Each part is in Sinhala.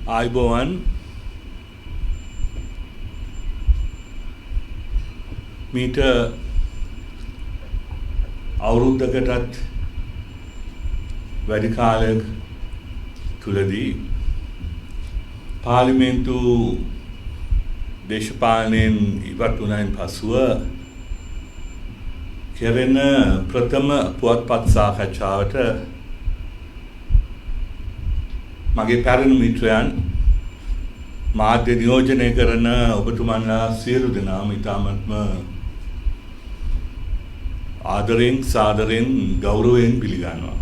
ආයුබෝවන් මීට අවුරුද්දකටත් වැඩි කාලයක් තුලදී පාර්ලිමේන්තු දේශපාලනයෙන් ඉවත් වුණායින් පසුව කෙරෙන ප්‍රථම පුවත්පත් සාකච්ඡාවට මගේ පැරණි මිත්‍රයන් මාධ්‍ය නියෝජනය කරන ඔබතුමන්ලා සියලු දෙනාම ඉතාමත්ම ආදරෙන් සාදරෙන් ගෞරවයෙන් පිළිගන්නවා.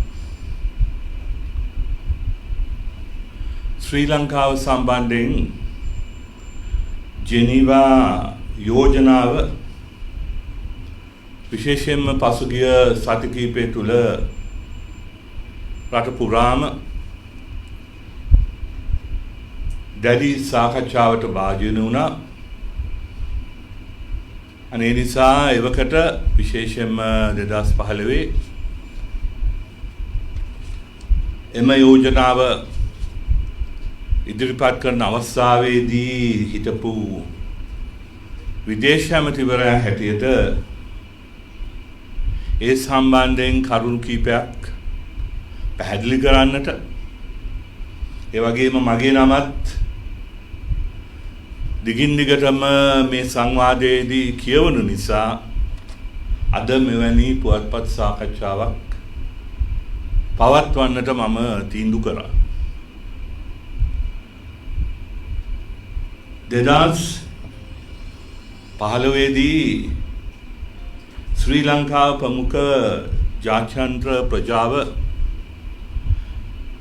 ශ්‍රී ලංකාව සම්බන්ධයෙන් ජෙනීවා යෝජනාව විශේෂයෙන්ම පසුගිය සති කිහිපය තුළ රට පුරාම දැඩි සාකච්ඡාවට භාජනය වුණා. අනේ නිසා එවකට විශේෂයෙන්ම 2015 එම යෝජනාව ඉදිරිපත් කරන අවස්ථාවේදී හිටපු විදේශ ඇමතිවරයා හැටියට ඒ සම්බන්ධයෙන් කරුණු කීපයක් පැහැදිලි කරන්නට ඒ වගේම මගේ නමත් දිගින් දිගටම මේ සංවාදයේදී කියවන නිසා අද මෙවැනි පුවත්පත් සාකච්ඡාවක් පවත්වන්නට මම තීන්දුව කරා. 2015 දී ශ්‍රී ලංකාව ප්‍රමුඛ ජාත්‍යන්තර ප්‍රජාව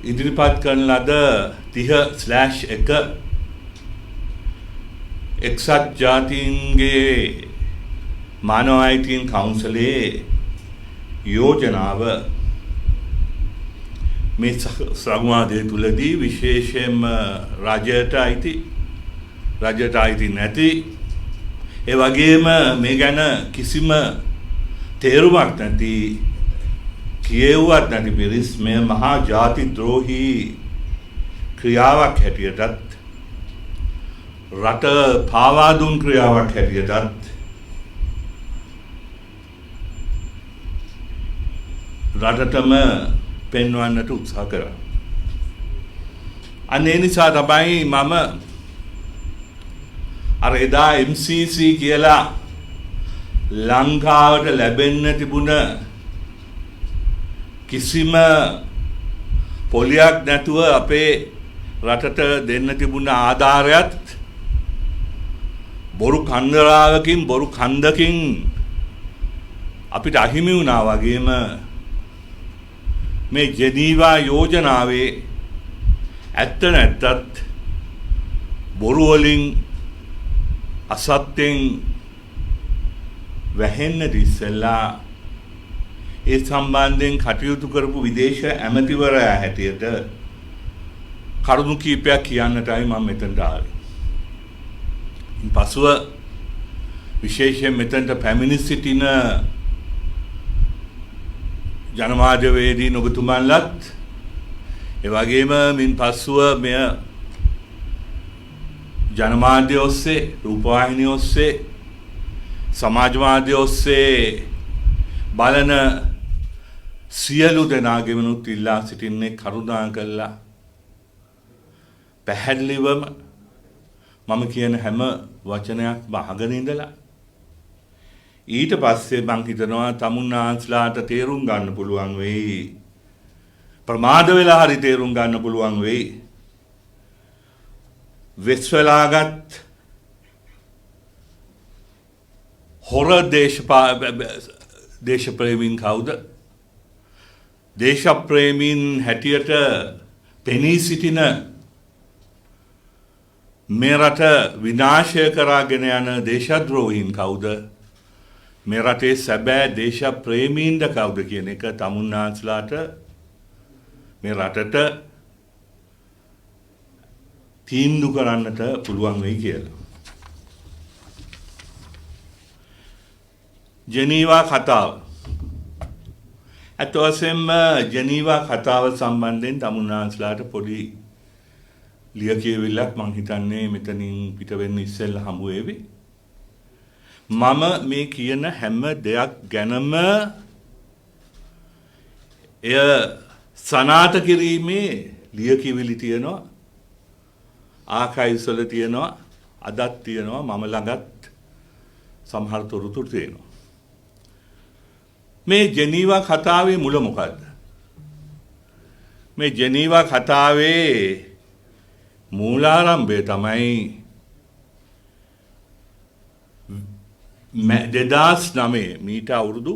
ඉදිරිපත් කරන ලද 30/1 එක්සත් ජාතීන්ගේ මානව අයිතීන් කවුන්සිලේ යෝජනාව මේ සංවාදය තුළදී විශේෂයෙන්ම රජයට අයිති නැති ඒ වගේම මේ ගැන කිසිම තේරුමක් නැති කියෙව්වත් නැති පිරිස් මේ මහා ජාති ද්‍රෝහී ක්‍රියාවක් හැටියටත් රට පාවා දුන් ක්‍රියාවක් හැටියටත් රටටම පෙන්වන්නට උත්සාහ කරා. අනේ නිසා තමයි මම අර එදා MCC කියලා ලංකාවට ලැබෙන්න තිබුණ කිසිම පොලියක් නැතුව අපේ රටට දෙන්න තිබුණ ආධාරයත් බොරු කන්දරාවකින් බොරු කන්දකින් අපිට අහිමි වුණා වගේම මේ ජෙනීවා යෝජනාවේ ඇත්ත නැත්තත් බොරු වලින් අසත්‍යෙන් වැහෙන්න ඉස්සෙල්ලා ඒ සම්බන්ධයෙන් කටයුතු කරපු විදේශ ඇමතිවරයා හැටියට කරුණු කීපයක් කියන්නටයි මම මෙතනට ආවේ. පසුව විශේෂයෙන් මෙතනට පැමිණි සිටින ජනමාධ්‍යවේදීන් ඔබතුමන්ලත් ඒ වගේම මින් පසුව මෙය ජනමාධ්‍ය ඔස්සේ රූපවාහිනිය ඔස්සේ සමාජ මාධ්‍ය ඔස්සේ බලන සියලු දෙනාගෙනුත් ඉල්ලා සිටින්නේ කරුණා කළා පැහැදිලිවම මම කියන හැම වචනයක්ම අහගෙන ඉඳලා ඊට පස්සේ මං හිතනවා තමුන්නාන්ස්ලාට තේරුම් ගන්න පුළුවන් වෙයි ප්‍රමාද වෙලා හරි තේරුම් ගන්න පුළුවන් වෙයි වෙස්වලාගත් හොර දේශප්‍රේමීන් කවුද දේශප්‍රේමීන් හැටියට පෙනී සිටින මේ රට විනාශය කරාගෙන යන දේශද්‍රෝහීන් කවුද මේ රටේ සැබෑ දේශප්‍රේමීන්ද කවුද කියන එක තමුන්නාන්ස්ලාට මේ රටට තීන්දුව කරන්නට පුළුවන් වෙයි කියලා. ජෙනීවා කතාව. ඇත්ත වශයෙන්ම ජෙනීවා කතාව සම්බන්ධයෙන් තමුන්නාන්ස්ලාට පොඩි ලියකියවිල්ලක් මං හිතන්නේ මෙතනින් පිට වෙන්න ඉස්සෙල්ලා හමු වේවි. මම මේ කියන හැම දෙයක් ගැනම එය සනාත කිරීමේ ලියකියවිලි තියෙනවා, ආකයිව්ස් වල තියෙනවා, අදත් තියෙනවා, මම ළඟත් සමහර තොරතුරු තියෙනවා. මේ ජෙනීවා කතාවේ මුල මොකද්ද? මේ ජෙනීවා කතාවේ මූලාරම්භය තමයි 2009 මීට අවුරුදු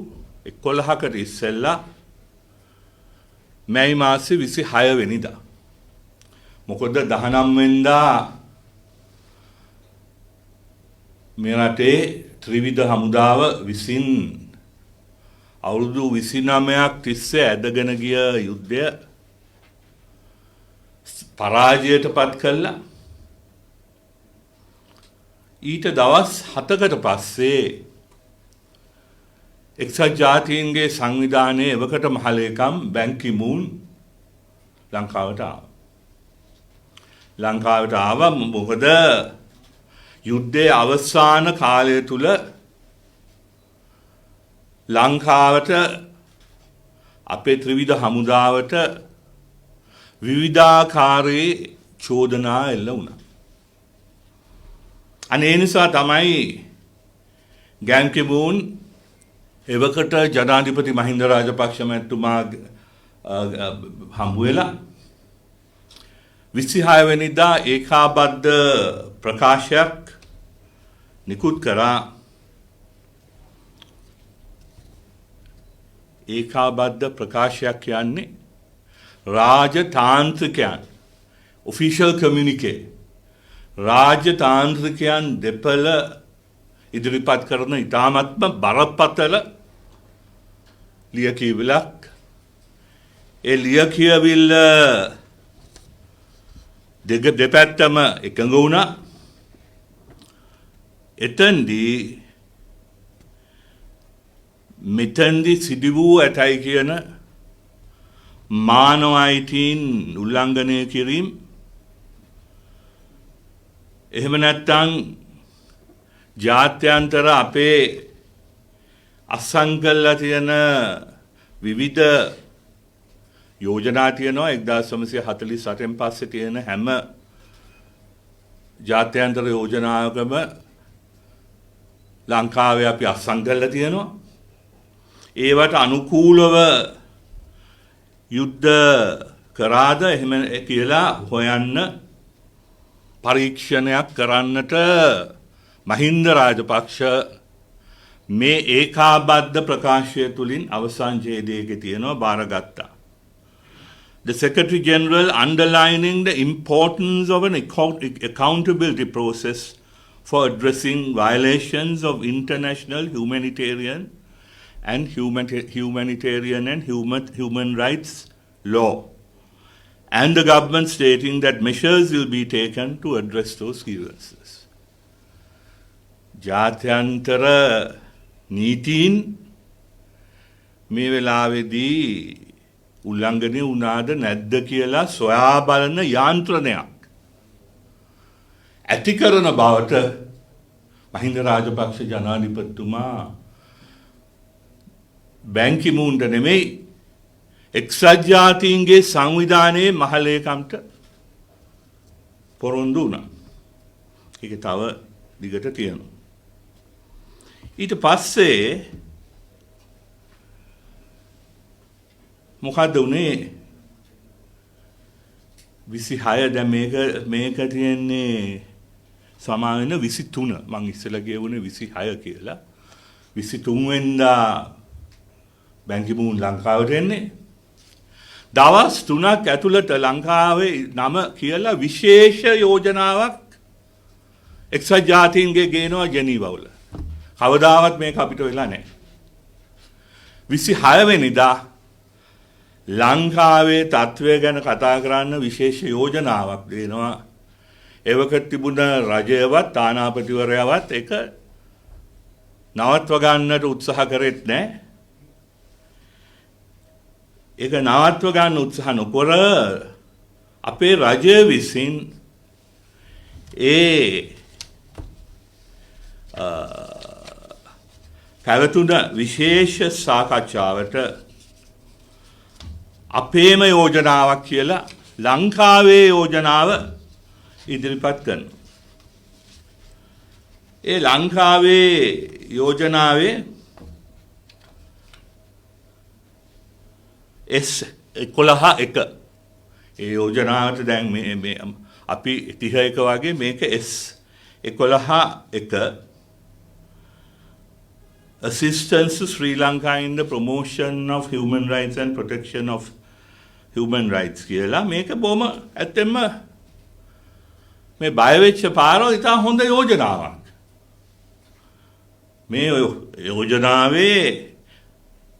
11කට ඉස්සෙල්ලා මැයි මාසේ 26 වෙනිදා. මොකද 19 වෙනිදා මේ රටේ ත්‍රිවිධ හමුදාව විසින් අවුරුදු 29ක් තිස්සේ ඇදගෙන ගිය යුද්ධය පරාජයට පත් කළා. ඊට දවස් 7කට පස්සේ එක්සත් ජාතීන්ගේ සංවිධානයේ එවකට මහලේකම් බැන් කි මූන් ලංකාවට ආවා. ලංකාවට ආවා මොකද යුද්ධයේ අවසාන කාලය තුල ලංකාවට අපේ ත්‍රිවිධ හමුදාවට විවිධාකාරයේ චෝදනා එල්ල වුණා. අනේ නිසා තමයි බැන් කි මූන් එවකට ජනාධිපති මහින්ද රාජපක්ෂ මැතිතුමා හම්බ වෙලා 26 වෙනිදා ඒකාබද්ධ ප්‍රකාශයක් නිකුත් කරා. ඒකාබද්ධ ප්‍රකාශයක් කියන්නේ රාජතාන්ත්‍රිකයන් ඔෆිෂල් කමියුනිකේ රාජතාන්ත්‍රිකයන් දෙපළ ඉදිරිපත් කරන ඉතාමත්ම බරපතල ලියකියවිල්ලක්. ඒ ලියකියවිල්ල දෙපැත්තම එකඟ වුණා. මෙතෙන්දී සිදු වූ ඇතයි කියන මානව අයිතීන් උල්ලංඝනය කිරීම, එහෙම නැත්නම් ජාත්‍යන්තර අපේ අත්සන් කරලා තියෙන විවිධ යෝජනා තියෙනවා. 1948න් පස්සේ තියෙන හැම ජාත්‍යන්තර යෝජනාවකම ලංකාවේ අපි අත්සන් කරලා තියෙනවා. ඒවට අනුකූලව යුද්ධ කරාද එහෙම කියලා හොයන්න පරීක්ෂණයක් කරන්නට මහින්ද රාජපක්ෂ මේ ඒකාබද්ධ ප්‍රකාශය තුලින් අවසාන ඡේදයේ තියෙනවා බාරගත්තා. The Secretary General underlining the importance of an accountability process for addressing violations of international humanitarian and human rights law, and the government stating that measures will be taken to address those grievances. ජාත්‍යන්තර නීතීන් මේ වෙලාවේදී උල්ලංඝනය වුණාද නැද්ද කියලා සොයා බලන යාන්ත්‍රණයක් ඇති කරන බවට මහින්ද රාජපක්ෂ ජනාධිපතිතුමා බැන් කි මූන්ට නෙමෙයි එක්සත් ජාතීන්ගේ සංවිධානයේ මහලේකම්ට පොරොන්දු වුණා. ඒක තව දිගට තියෙනවා. ඊට පස්සේ මොකද්ද උනේ? 26 දැන් මේක තියෙන්නේ සමාවෙන 23. මං ඉස්සෙල්ලා කියවුනේ 26 කියලා. 23 වෙනිදා බැන් කි මූන් ලංකාවට එන්නේ. දවස් 3ක් ඇතුළත ලංකාවේ නම කියලා විශේෂ යෝජනාවක් එක්සත් ජාතීන්ගේ ගේනවා ජෙනීවා වල. කවදාවත් මේක අපිට වෙලා නැහැ. 26 වෙනිදා ලංකාවේ තත්ත්වය ගැන කතා කරන්න විශේෂ යෝජනාවක් දෙනවා. එවකට තිබුණ රජයවත් තානාපතිවරයාවත් ඒක නවත්ව ගන්නට උත්සාහ කරෙත් නැහැ. ඒක නවත්ව ගන්න උත්සාහ නොකර අපේ රජය විසින් පැවතුන විශේෂ සාකච්ඡාවට අපේම යෝජනාවක් කියලා ලංකාවේ යෝජනාව ඉදිරිපත් කරනවා. ඒ ලංකාවේ යෝජනාවේ S11 ඒ යෝජනාවට දැන් මේ අපි 31 වගේ මේක S11 assistance to Sri Lanka in the promotion of human rights and protection of human rights කියලා මේක බොහොම ඇත්තෙන්ම මේ බය වෙච්ච පාරෝ ඉතා හොඳ යෝජනාවක්. මේ යෝජනාවේ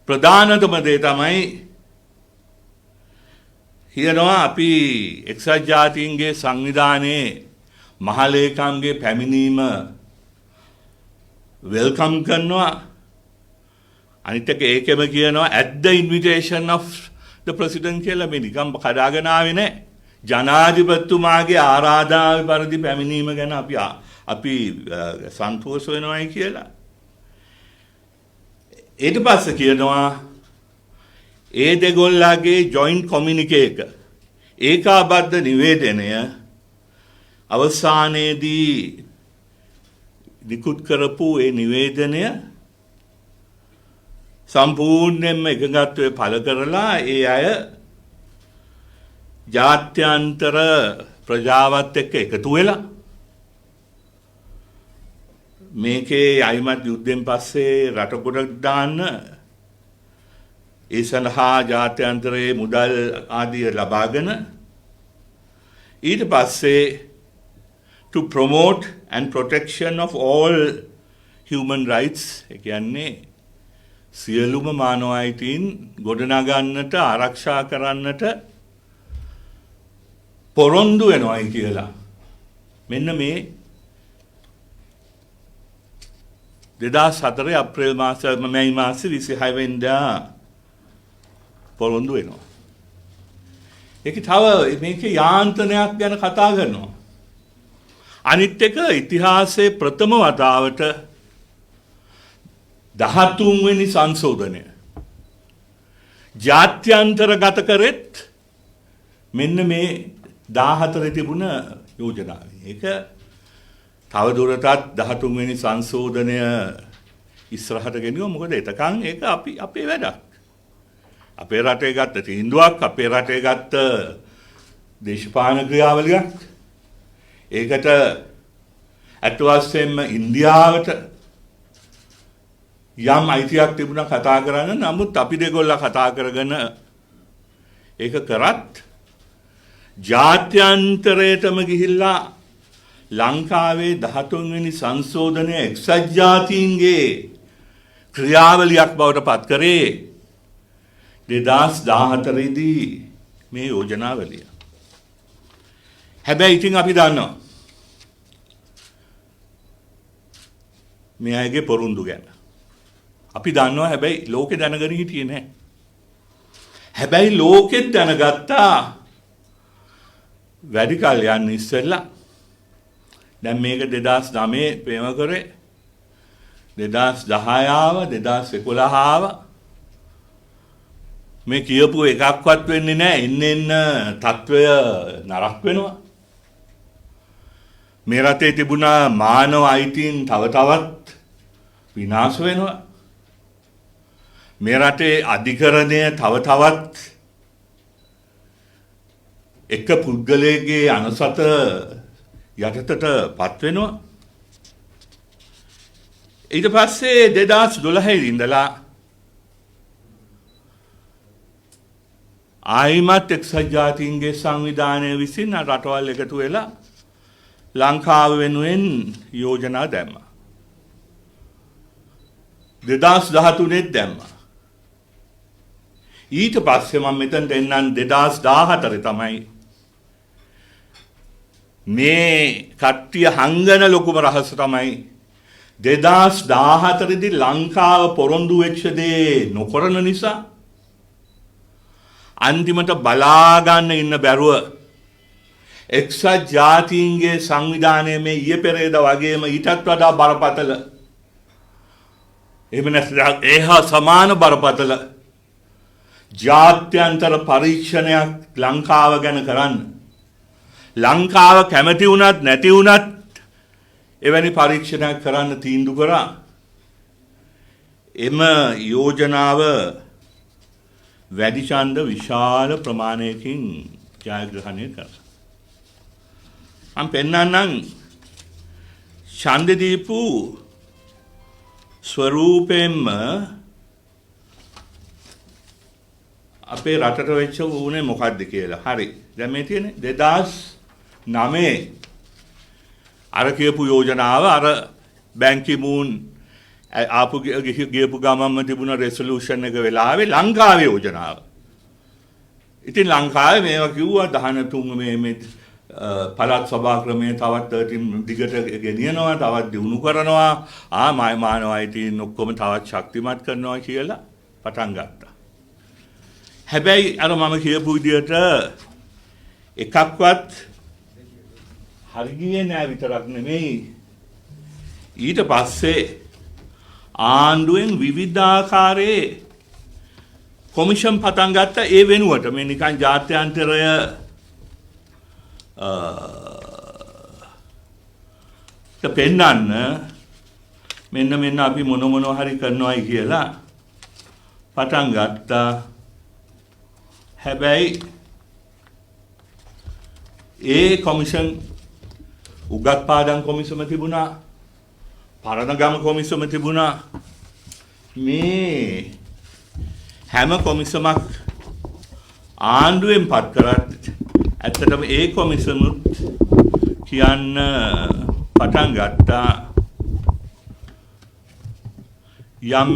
ප්‍රධානතම දේ තමයි කියනවා අපි එක්සත් ජාතීන්ගේ සංවිධානයේ මහලේකම්ගේ පැමිණීම වෙල්කම් කරනවා. අනිත් එක ඒකෙම කියනවා at the invitation of the president කියලා මේ නිකම් කඩාගෙන ආවේ නැහැ. ජනාධිපතිතුමාගේ ආරාධනාවේ පරිදි පැමිණීම ගැන අපි සන්තෝෂ වෙනවායි කියලා. ඊට පස්සේ කියනවා ඒ දෙගොල්ලාගේ ජොයින්ට් කොමියුනිකේ එක ඒකාබද්ධ නිවේදනය අවසානයේදී නිකුත් කරපු ඒ නිවේදනය සම්පූර්ණයෙන්ම එකගත්වයේ පළ කරලා ඒ අය ජාත්‍යන්තර ප්‍රජාවත් එක්ක එකතු වෙලා මේකේ අයිමත් යුද්ධෙන් පස්සේ රට ගොඩක් දාන්න ඒ සඳහා ජාත්‍යන්තරයේ මුදල් ආදිය ලබාගෙන ඊට පස්සේ to promote and protection of all human rights ඒ කියන්නේ සියලුම මානව අයිතීන් ගොඩනගන්නට ආරක්ෂා කරන්නට පොරොන්දු වෙනවායි කියලා. මෙන්න මේ 2004 අප්‍රේල් මැයි මාසේ 26 වෙනිදා පොරොන්දු වෙනවා. ඒක තව මේකේ යාන්ත්‍රණයක් ගැන කතා කරනවා. අනිත් එක ඉතිහාසයේ ප්‍රථම වතාවට 13 වෙනි සංශෝධනය ජාත්‍යන්තරගත කරෙත් මෙන්න මේ 14 තිබුණ යෝජනාවේ. ඒක තවදුරටත් 13 වෙනි සංශෝධනය ඉස්සරහට ගෙනියුවා. මොකද එතකන් ඒක අපේ වැඩක්. අපේ රටේ ගත්ත තීන්දුවක්, අපේ රටේ ගත්ත දේශපාලන ක්‍රියාවලියක්. ඒකට අත් වශයෙන්ම ඉන්දියාවට යම් අයිතියක් තිබුණා කතා කරන්න. නමුත් අපි දෙගොල්ලා කතා කරගෙන ඒක කරත් ජාත්‍යන්තරයටම ගිහිල්ලා ලංකාවේ 13 වෙනි සංශෝධනය එක්සත් ජාතීන්ගේ ක්‍රියාවලියක් බවට පත් කරේ 2014 දී මේ යෝජනාවලිය. හැබැයි ඉතින් අපි දන්නවා මේ අයගේ පොරොන්දු ගැන. අපි දන්නවා හැබැයි ලෝකේ දැනගෙන හිටියේ නැහැ. හැබැයි ලෝකෙත් දැනගත්තා වැඩි කල් යන්න ඉස්සෙල්ලා. දැන් මේක 2009 ප්‍රේම කරේ 2010 ආව 2011 ආව මේ කියපු එකක්වත් වෙන්නේ නැහැ. එන්න තත්වය නරක වෙනවා. මේ රටේ තිබුණා මානව අයිතීන් තව තවත් විනාශ වෙනවා. මේ රටේ අධිකරණය තව තවත් එක පුද්ගලයෙක්ගේ අනුසත යටතට පත් වෙනවා. ඊට පස්සේ 2012 ඉඳලා ආයිමත් එක්සත් ජාතීන්ගේ සංවිධානය විසින් රටවල් එකතු වෙලා ලංකාව වෙනුවෙන් යෝජනා දැම්මා. 2013 දැම්මා. ඊට පස්සේ මම මෙතනට එන්නම් 2014 තමයි මේ කට්ටිය හංගන ලොකුම රහස තමයි 2014 දී ලංකාව පොරොන්දු වෙච්ච දේ නොකරන නිසා අන්තිමට බලා ගන්න ඉන්න බැරුව එක්සත් ජාතීන්ගේ සංවිධානයේ මේ ඊයේ පෙරේද වගේම ඊටත් වඩා බරපතල එහෙම නැත්නම් ඒහා සමාන බරපතල ජාත්‍යන්තර පරීක්ෂණයක් ලංකාව ගැන කරන්න. ලංකාව කැමති වුණත් නැති වුණත් එවැනි පරීක්ෂණයක් කරන්න තීන්දුව කරා. එම යෝජනාව වැඩි ඡන්ද විශාල ප්‍රමාණයකින් ජයග්‍රහණය කරා. මම පෙන්නන්නම් ඡන්ද දීපු ස්වරූපයෙන්ම අපේ රටට වෙච්ච උනේ මොකද්ද කියලා. හරි. දැන් මේ තියෙන්නේ 2009 අර කියපු යෝජනාව අර බැංකි මූන් ආපු ගියපු ගමන්ම තිබුණ රෙසොලූෂන් එක වෙලාවේ ලංකාවේ යෝජනාව. ඉතින් ලංකාවේ මේවා කිව්වා 13 මේ පළාත් සභා ක්‍රමයේ තවත් 13 දිගට ගෙනියනවා, තවත් දියුණු කරනවා, මානවයිතීන් ඔක්කොම තවත් ශක්තිමත් කරනවා කියලා පටන් ගත්තා. හැබැයි අර මම කියපු විදිහට එකක්වත් හරි ගියේ නෑ විතරක් නෙමෙයි. ඊට පස්සේ ආණ්ඩුවෙන් විවිධාකාරයේ කොමිෂන් පටන් ගත්ත ඒ වෙනුවට මේ නිකන් ජාත්‍යන්තරය පෙන්නන්න මෙන්න අපි මොන හරි කරනවායි කියලා පටන් ගත්තා. හැබැයි ඒ කොමිෂන් උගත් පාඩම් කොමිසම තිබුණා, පරණගම කොමිසම තිබුණා. මේ හැම කොමිසමක් ආණ්ඩුවෙන් පත් කරත් ඇත්තටම ඒ කොමිසමුත් කියන්න පටන් ගත්තා යම්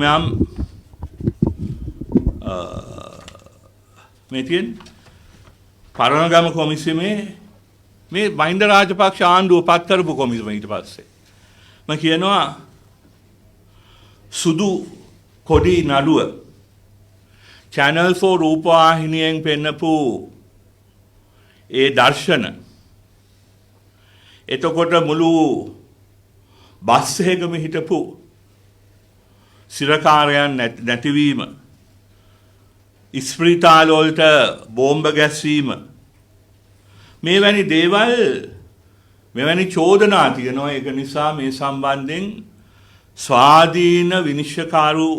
මේ තියෙන පරණගම කොමිසමේ මේ මහින්ද රාජපක්ෂ ආණ්ඩුව පත් කරපු කොමිසම ඊට පස්සේ මම කියනවා සුදු කොඩි නඩුව Channel 4 රූපවාහිනියෙන් පෙන්නපු ඒ දර්ශන එතකොට මුළු බස් එකකම හිටපු සිරකාරයන් නැතිවීම, ඉස්ප්‍රීතාල වලට බෝම්බ ගැස්වීම, මේවැනි දේවල් මෙවැනි චෝදනා තියෙනවා. ඒක නිසා මේ සම්බන්ධයෙන් ස්වාධීන විනිශ්චයකාරු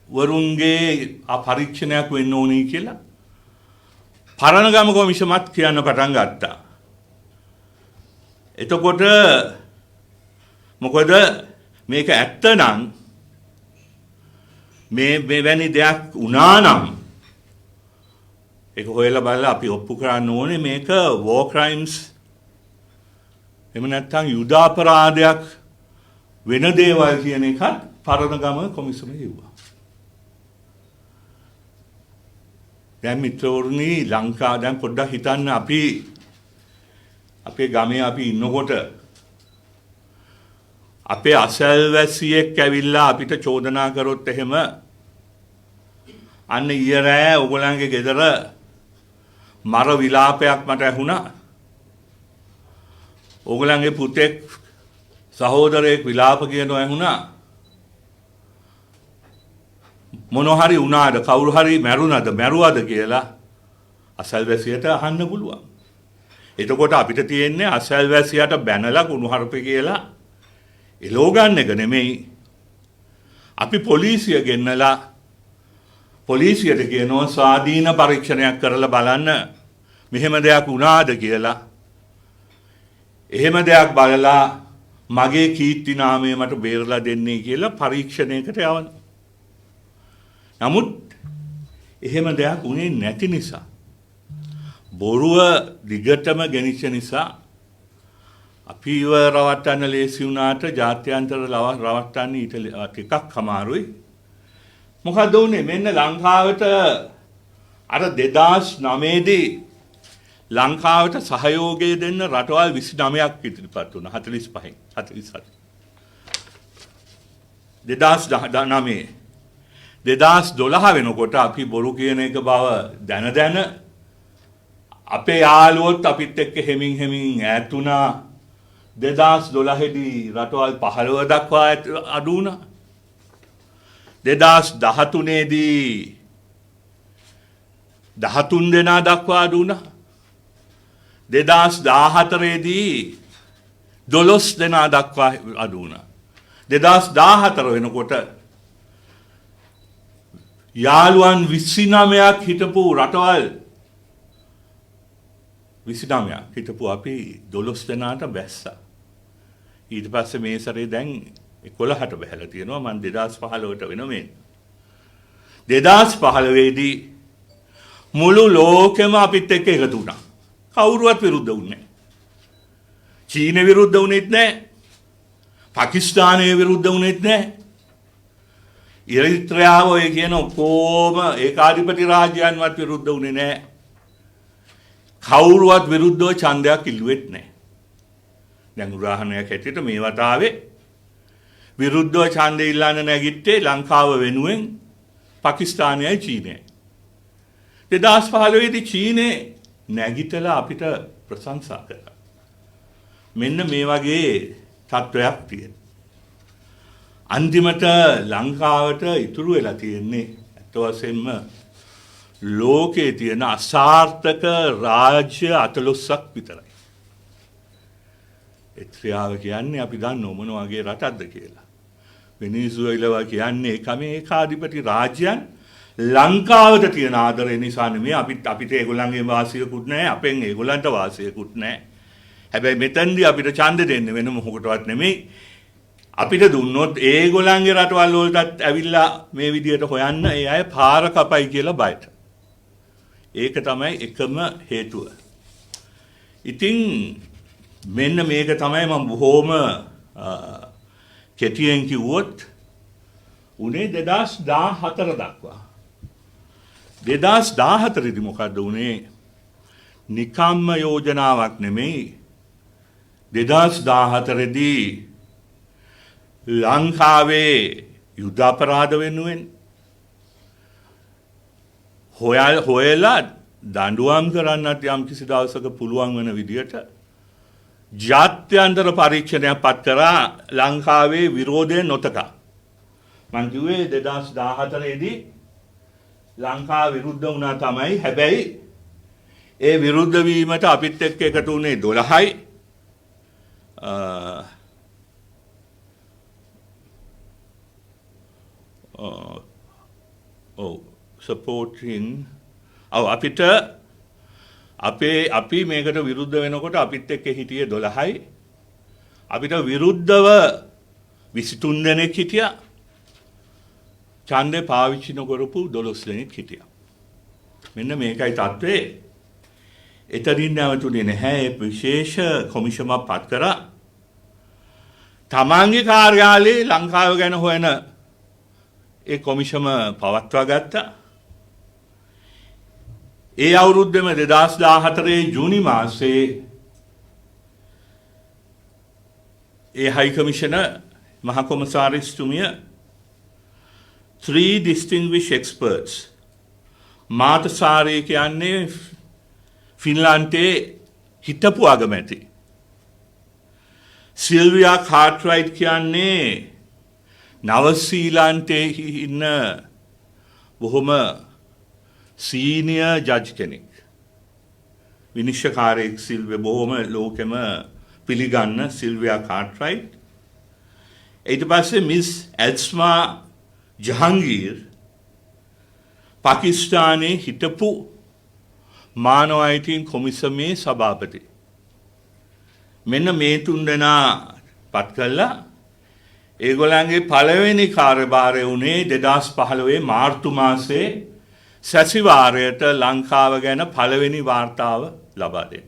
වරුන්ගේ පරීක්ෂණයක් වෙන්න ඕනේ කියලා පරණගම කොමිසමත් කියන්න පටන් ගත්තා. එතකොට මොකද මේක ඇත්ත නම් මෙවැනි දෙයක් වුණා නම් ඒක හොයලා බලලා අපි ඔප්පු කරන්න ඕනේ මේක war crimes එහෙම නැත්නම් යුද අපරාධයක් වෙන දේවල් කියන එකත් පරණගම කොමිසමේ කිව්වා. දැන් මිත්‍රවරුනි ලංකාව දැන් පොඩ්ඩක් හිතන්න අපි අපේ ගමේ අපි ඉන්නකොට අපේ අසල්වැසියෙක් ඇවිල්ලා අපිට චෝදනා කරොත් එහෙම අන්න ඊයේ රෑ ඔයගොල්ලන්ගේ ගෙදර මර විලාපයක් මට ඇහුණා. ඔයගොල්ලන්ගේ පුතෙක් සහෝදරයෙක් විලාප කියනවා ඇහුණා. මොන හරි වුණාද, කවුරු හරි මැරුණාද, මැරුවද කියලා අසල්වැසියට අහන්න පුළුවන්. එතකොට අපිට තියෙන්නේ අසල්වැසියට බැනලා කුණුහරුප කියලා එලෝ ගන්න එක නෙමෙයි. අපි පොලිසිය ගෙන්නලා පොලිසියට කියනවා ස්වාධීන පරීක්ෂණයක් කරලා බලන්න මෙහෙම දෙයක් වුණාද කියලා. එහෙම දෙයක් බලලා මගේ කීර්ති නාමය මට බේරලා දෙන්නේ කියලා පරීක්ෂණයකට යවන. නමුත් එහෙම දෙයක් උනේ නැති නිසා බොරුව දිගටම ගෙනිච්ච නිසා අපිව රවට්ටන්න ලේසි වුණාට ජාත්‍යන්තර රවට්ටන්න ඊට ටිකක් අමාරුයි. මොකද උනේ මෙන්න ලංකාවට අර 2009 දී ලංකාවට සහයෝගය දෙන්න රටවල් 29ක් ඉදිරිපත් වුණා 45න් 47. 2009 2012 වෙනකොට අපි බොරු කියන එක බව දැන අපේ යාළුවොත් අපිත් එක්ක හෙමින් ඈත් වුණා. 2012 දී රටවල් 15 දක්වා අඩු වුණා. 2013 දී 13 දෙනා දක්වා අඩු වුණා. 2014 දී 12 දෙනා දක්වා අඩු වුණා. 2014 වෙනකොට යාළුවන් 29ක් හිටපු රටවල් 29ක් හිටපු අපි 12 දෙනාට බැස්සා. ඊට පස්සේ මේ සැරේ දැන් 11ට බහැලා තියෙනවා. මම 2015ට වෙනමෙන් 2015 දී මුළු ලෝකෙම අපිත් එක්ක එකතු වුණා. කවුරුවත් විරුද්ධ වුණේ නැහැ. චීන විරුද්ධ වුණෙත් නැහැ. පාකිස්තානය විරුද්ධ වුණෙත් නැහැ. ඉරිත්‍රියාව ඔය කියන කොහොම ඒකාධිපති රාජ්‍යයන්වත් විරුද්ධ වුණේ නැහැ. කවුරුවත් විරුද්ධව ඡන්දයක් ඉල්ලුවෙත් නැහැ. දැන් උදාහරණයක් හැටියට මේ වතාවේ විරුද්ධව ඡන්දය ඉල්ලන්න නැගිට්ටේ ලංකාව වෙනුවෙන් පාකිස්තානයයි චීනයයි. 2015 දී චීනේ නැගිටලා අපිට ප්‍රශංසා කළා. මෙන්න මේ වගේ තත්ත්වයක් තියෙනවා. අන්තිමට ලංකාවට ඉතුරු වෙලා තියෙන්නේ අත් වශයෙන්ම ලෝකයේ තියෙන අසාර්ථක රාජ්‍ය 14ක් විතරයි. එත්‍රියාව කියන්නේ අපි දන්නව මොන වගේ රටක්ද කියලා. වෙනිසුවෙලාව කියන්නේ ඒකම ඒකාධිපති රාජ්‍යයන් ලංකාවට තියෙන ආදරය නිසා නෙමෙයි අපිට ඒගොල්ලන්ගේ වාසියකුත් නැහැ අපෙන් ඒගොල්ලන්ට වාසියකුත් නැහැ. හැබැයි මෙතෙන්දී අපිට ඡන්ද දෙන්නේ වෙන මොකටවත් නෙමෙයි. අපිට දුන්නොත් ඒගොල්ලන්ගේ රටවල් වලටත් ඇවිල්ලා මේ විදියට හොයන්න ඒ අය පාර කපයි කියලා බයට. ඒක තමයි එකම හේතුව. ඉතින් මෙන්න මේක තමයි මම බොහොම කෙටියෙන් කිව්වොත් උනේ 2014 දක්වා. 2014 දී මොකද්ද උනේ? නිකම්ම යෝජනාවක් නෙමෙයි. 2014 දී ලංකාවේ යුද්ධ අපරාධ වෙනුවෙන් හොයලා දඬුවම් කරන්නත් යම් කිසි දවසක පුළුවන් වෙන විදියට ජාත්‍යන්තර පරීක්ෂණයක් පත් කරා ලංකාවේ විරෝධය නොතකා. මං කිව්වේ 2014 දී ලංකාව විරුද්ධ වුණා තමයි. හැබැයි ඒ විරුද්ධ වීමට අපිත් එක්ක එකතු වුණේ 12යි. supporting අපිට අපි මේකට විරුද්ධ වෙනකොට අපිත් එක්ක හිටියේ 12යි. අපිට විරුද්ධව 23 දෙනෙක් හිටියා. ඡන්දේ පාවිච්චි නොකරපු 12 දෙනෙක් හිටියා. මෙන්න මේකයි තත්ත්වය. එතනින් නැවතුනේ නැහැ. ඒ විශේෂ කොමිෂමක් පත් කරා. තමන්ගේ කාර්යාලයේ ලංකාව ගැන හොයන ඒ කොමිෂම පවත්වා ගත්තා. ඒ අවුරුද්දේම 2014 ජූනි මාසයේ ඒ හයි කමිෂනර් මහ කොමසාරිස්තුමිය 3 distinguished experts මාතසාරේ කියන්නේ ෆින්ලාන්තයේ හිටපු අගමැති. සිල්වියා කාර්ට්රයිට් කියන්නේ නව ශ්‍රීලන්තයේ ඉන්න බොහොම සීනියර් ජජ් කෙනෙක්. විනිශ්චයකාරයෙක් සිල්වේ බොහොම ලෝකෙම පිළිගන්න සිල්වියා කාර්ට්රයිට්. ඊට පස්සේ මිස් එල්ස්මා ජහංගීර් පාකිස්තානයේ හිටපු මානව අයිතීන් කොමිසමේ සභාපති. මෙන්න මේ තුන් දෙනා පත් කළා. ඒගොල්ලන්ගේ පළවෙනි කාර්යභාරය උනේ 2015 මාර්තු මාසයේ සැසිවාරයට ලංකාව ගැන පළවෙනි වාර්තාව ලබා දෙන්න.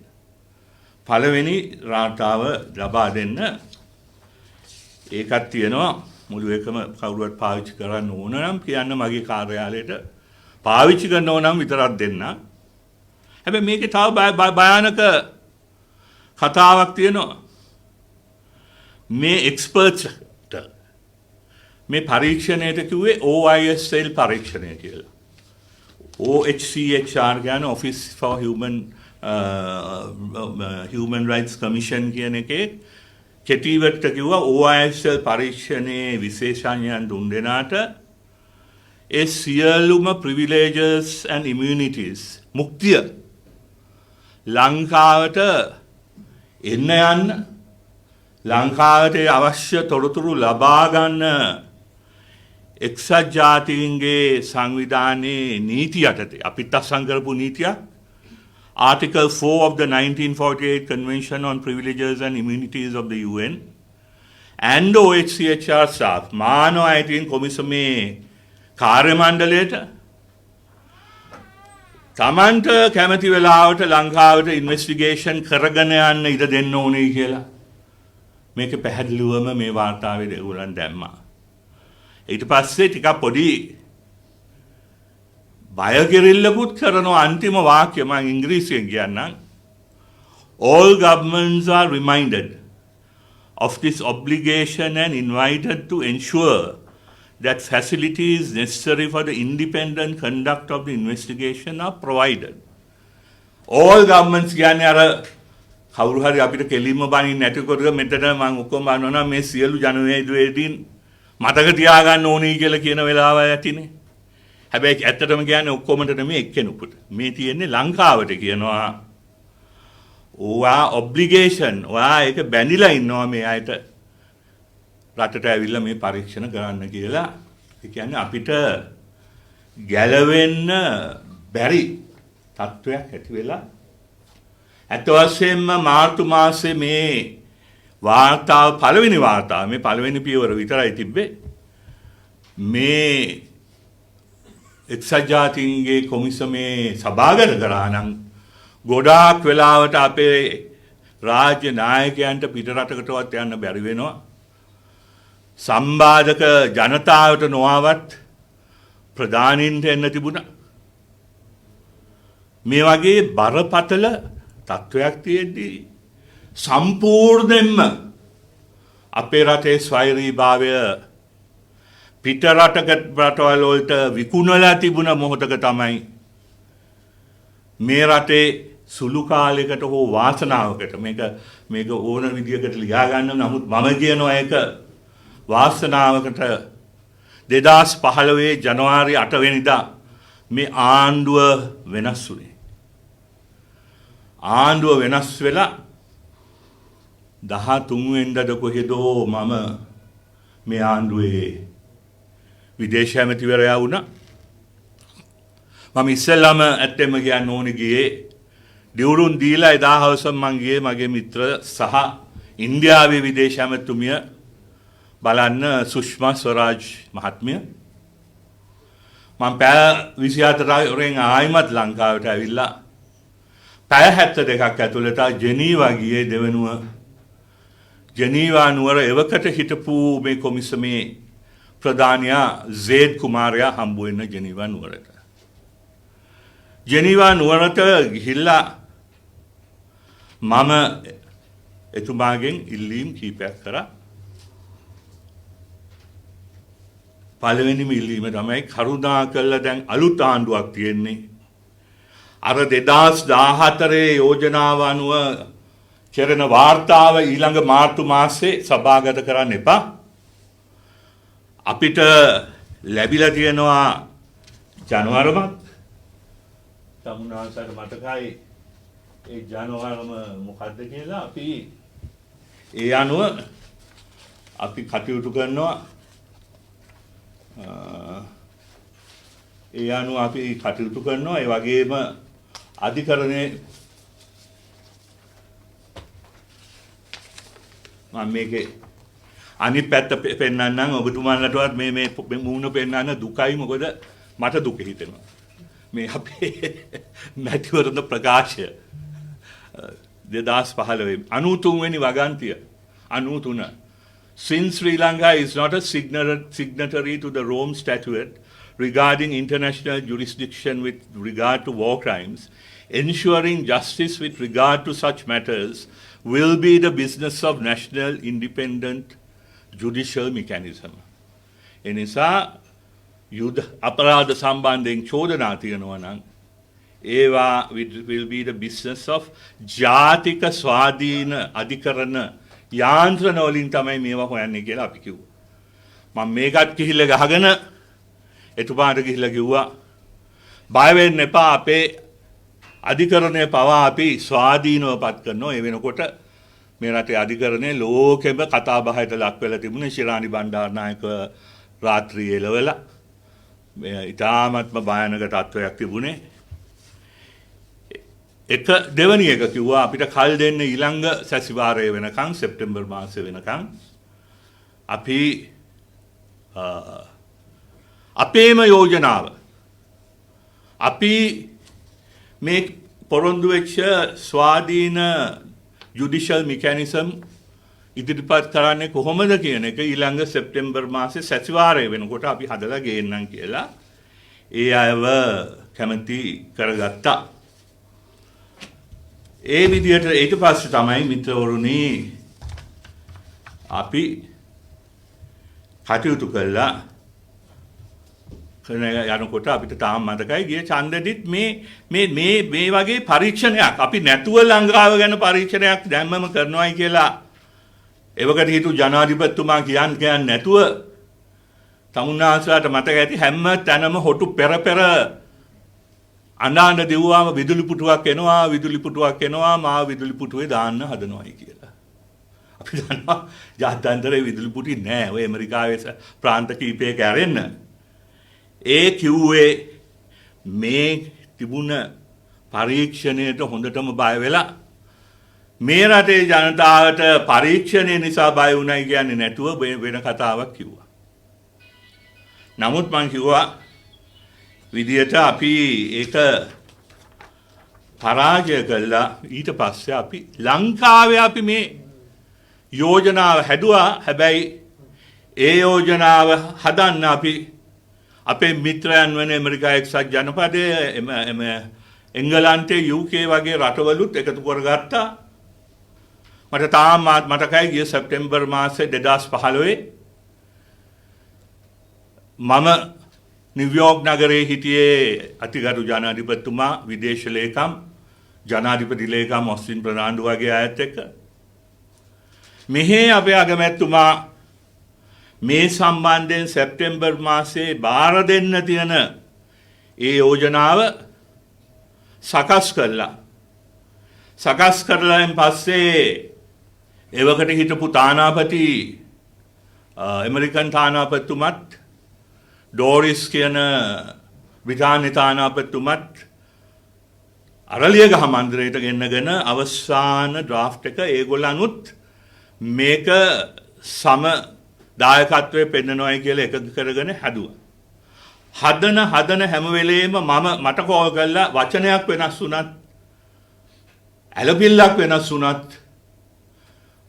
පළවෙනි වාර්තාව ලබා දෙන්න. ඒකත් තියෙනවා මුළු එකම කවුරුවත් පාවිච්චි කරන්න ඕන නම් කියන්න මගේ කාර්යාලයට පාවිච්චි කරනව නම් විතරක් දෙන්න. හැබැයි මේකේ තව භයානක කතාවක් තියෙනවා. මේ එක්ස්පර්ට්ස්ට මේ පරීක්ෂණයට කිව්වේ OISL පරීක්ෂණය කියලා. OHCHR කියන්නේ Office for Human Human Rights Commission කියන එකේ කෙටිවට කිව්වා OISL පරීක්ෂණයේ විශේෂඥයන් දුන් දෙනාට ඒ සියලුම privileges and immunities මුක්තිය ලංකාවට එන්න යන්න ලංකාවට අවශ්‍ය තොරතුරු ලබා ගන්න එක්සත් ජාතීන්ගේ සංවිධානයේ නීති යටතේ අපිත් අත්සන් කරපු නීතියක් Article 4 of the 1948 Convention on Privileges and Immunities of the UN and OHCHR staff මානව අයිතීන් කොමිසමේ කාර්ය මණ්ඩලයට තමන්ට කැමති වෙලාවට ලංකාවට ඉන්වෙස්ටිගේෂන් කරගෙන යන්න ඉඩ දෙන්න ඕනේ කියලා මේක පැහැදිලිවම මේ වාර්තාවේ ඒගොල්ලන් දැම්මා. ඊට පස්සේ ටිකක් පොඩි බය කිරිල්ලකුත් කරන අන්තිම වාක්‍ය මම ඉංග්‍රීසියෙන් කියන්නම්. All governments are reminded of this obligation and invited to ensure that facilities necessary for the independent conduct of the investigation are provided. All governments කියන්නේ අර කවුරු හරි අපිට කෙලින්ම බණින් නැති කරගෙන මෙතන මම ඔක්කොම බලනවා මේ සියලු ජනවේදීන් මතක තියාගන්න ඕනේ කියලා කියන වෙලාව ඇතිනේ. හැබැයි ඇත්තටම කියන්නේ ඔක්කොමට නෙමෙයි එක්කෙනෙකුට. මේ තියෙන්නේ ලංකාවට කියනවා. ඔයා ඔබ්ලිගේෂන් ඔයා ඒක බැඳිලා ඉන්නවා මේ අයට රටට ඇවිල්ලා මේ පරීක්ෂණ කරන්න කියලා. ඒ කියන්නේ අපිට ගැලවෙන්න බැරි තත්වයක් ඇති වෙලා ඇත්ත වශයෙන්ම මාර්තු මාසේ මේ වාර්තාව පළවෙනි වාර්තාව මේ පළවෙනි පියවර විතරයි තිබ්බේ. මේ එක්සත් ජාතීන්ගේ කොමිසමේ සභාගත කරා නම් ගොඩාක් වෙලාවට අපේ රාජ්‍ය නායකයන්ට පිටරටකටවත් යන්න බැරි වෙනවා. සම්බාධක ජනතාවට නොආවත් ප්‍රධානීන්ට එන්න තිබුණා. මේ වගේ බරපතල තත්වයක් තියෙද්දී සම්පූර්ණයෙන්ම අපේ රටේ ස්වෛරීභාවය පිටරටක රටවල් වලට විකුණලා තිබුණ මොහොතක තමයි මේ රටේ සුළු කාලයකට හෝ වාසනාවකට මේක ඕන විදියකට ලියා ගන්න නමුත් මම කියනවා ඒක වාසනාවකට 2015 ජනවාරි 8 වෙනිදා මේ ආණ්ඩුව වෙනස් වුණේ. ආණ්ඩුව වෙනස් වෙලා 13 වෙනිදාද කොහෙදෝ මම මේ ආණ්ඩුවේ විදේශ ඇමතිවරයා වුණා. මම ඉස්සෙල්ලාම ඇත්තෙම කියන්න ඕනේ ගියේ දිවුරුන් දීලා එදා හවස මං ගියේ මගේ මිත්‍ර සහ ඉන්දියාවේ විදේශ ඇමතුමිය බලන්න සුෂ්මා ස්වරාජ් මහත්මිය. මම පැය 24 ආයිමත් ලංකාවට ඇවිල්ලා පැය 72ක් ඇතුළත ජෙනීවා ගියේ දෙවනුව ජෙනීවා නුවර එවකට හිටපු මේ කොමිසමේ ප්‍රධානියා සේඩ් කුමාරයා හම්බ වෙන ජෙනීවා නුවරට. ජෙනීවා නුවරට ගිහිල්ලා මම එතුමාගෙන් ඉල්ලීම් කීපයක් කරා. පළවෙනිම ඉල්ලීම තමයි කරුණාකරලා දැන් අලුත් ආණ්ඩුවක් තියෙන්නේ. අර 2014 යෝජනාව අනුව කෙරෙන වාර්තාව ඊළඟ මාර්තු මාසේ සභාගත කරන්න එපා. අපිට ලැබිලා තියෙනවා ජනවාරමක්. තමුන්නාසට මතකයි ඒ ජනවාරම මොකද්ද කියලා අපි ඒ අනුව අපි කටයුතු කරනවා. ඒ අනුව අපි කටයුතු කරනවා. ඒ වගේම අධිකරණයේ මම මේකේ අනිත් පැත්ත පෙන්නන්නම් ඔබතුමාලටවත් මේ මූණ පෙන්නන්න දුකයි මොකද මට දුක හිතෙනවා. මේ අපේ මැතිවරණ ප්‍රකාශය 2015 93 වෙනි වගන්තිය 93 Since Sri Lanka is not a signatory to the Rome Statute regarding international jurisdiction with regard to war crimes, ensuring justice with regard to such matters will be the business of national independent judicial mechanism. එනිසා යුද්ධ අපරාධ සම්බන්ධයෙන් චෝදනා තියෙනවා නම් ඒවා will be the business of ජාතික ස්වාධීන අධිකරණ යාන්ත්‍රණ වලින් තමයි මේවා හොයන්නේ කියලා අපි කිව්වා. මම මේකත් කිහිල්ල ගහගෙන එතුමාට ගිහිල්ලා කිව්වා බය වෙන්න එපා අපේ අධිකරණය පවා අපි ස්වාධීනව පත් කරනවා. ඒ වෙනකොට මේ රටේ අධිකරණය ලෝකෙම කතා බහට ලක් වෙලා තිබුණේ ශිරාණි බණ්ඩාරනායක රාත්‍රියේ එළවලා ඉතාමත්ම භයානක තත්ත්වයක් තිබුණේ. එක දෙවනි එක කිව්වා අපිට කල් දෙන්න ඊළඟ සැසිවාරය වෙනකන් සෙප්තැම්බර් මාසෙ වෙනකන් අපි අපේම යෝජනාව අපි මේ පොරොන්දු වෙච්ච ස්වාධීන ජුඩිෂල් මෙකැනිසම් ඉදිරිපත් කරන්නේ කොහොමද කියන එක ඊළඟ සෙප්තැම්බර් මාසේ සැසිවාරය වෙනකොට අපි හදලා ගේන්නම් කියලා ඒ අයව කැමති කරගත්තා. ඒ විදිහට ඊට පස්සේ තමයි මිත්‍රවරුනි අපි කටයුතු කළා. යනකොට අපිට තාම මතකයි ගිය ඡන්දෙදිත් මේ වගේ පරීක්ෂණයක් අපි නැතුව ලංකාව ගැන පරීක්ෂණයක් දැම්මම කරනවායි කියලා එවකට හිටු ජනාධිපතිතුමා කියන්නේ නැතුව තමුන්නාන්සලාට මතක ඇති හැම තැනම හොටු පෙර අඬන දෙව්වාම විදුලි පුටුවක් එනවා මා විදුලි පුටුවේ දාන්න හදනවායි කියලා. අපි දන්නවා ජාත්‍යන්තරේ විදුලි පුටි නෑ. ඔය ඇමරිකාවේ ප්‍රාන්ත කීපයක ඇරෙන්න. ඒ කිව්වේ මේ තිබුණ පරීක්ෂණයට හොඳටම බය වෙලා මේ රටේ ජනතාවට පරීක්ෂණය නිසා බය වුණයි කියන්නේ නැතුව වෙන කතාවක් කිව්වා. නමුත් මං කිව්වා විදියට අපි ඒක පරාජය කළා. ඊට පස්සේ අපි ලංකාවේ අපි මේ යෝජනාව හැදුවා. හැබැයි ඒ යෝජනාව හදන්න අපි අපේ මිත්‍රයන් වෙන ඇමරිකා එක්සත් ජනපදයේ එංගලන්තේ UK වගේ රටවලුත් එකතු කරගත්තා. මට තාම මතකයි ගිය සැප්තැම්බර් මාසේ 2015 මම නිව්යෝර්ක් නගරයේ හිටියේ අතිගරු ජනාධිපතිතුමා විදේශ ලේකම් ජනාධිපති ලේකම් ඔස්ටින් ප්‍රනාන්දු වගේ අයත් එක්ක මෙහි අපේ අගමැතිතුමා මේ සම්බන්ධයෙන් සැප්තැම්බර් මාසේ බාර දෙන්න තියෙන ඒ යෝජනාව සකස් කරලාන් පස්සේ එවකට හිටපු තානාපති ඇමරිකන් තානාපතිතුමත් ඩෝරිස් කියන බ්‍රිතාන්‍ය තානාපතිතුමත් අරලියගහ මන්දිරයට ගෙන්නගෙන අවසාන ඩ්‍රාෆ්ට් එක ඒගොල්ලනුත් මේක සම දායකත්වයේ පෙන්නනවායි කියලා එකග කරගෙන හැදුවා. හදන හැම වෙලේම මට කෝල් කරලා වචනයක් වෙනස් වුණත් ඇලපිල්ලක් වෙනස් වුණත්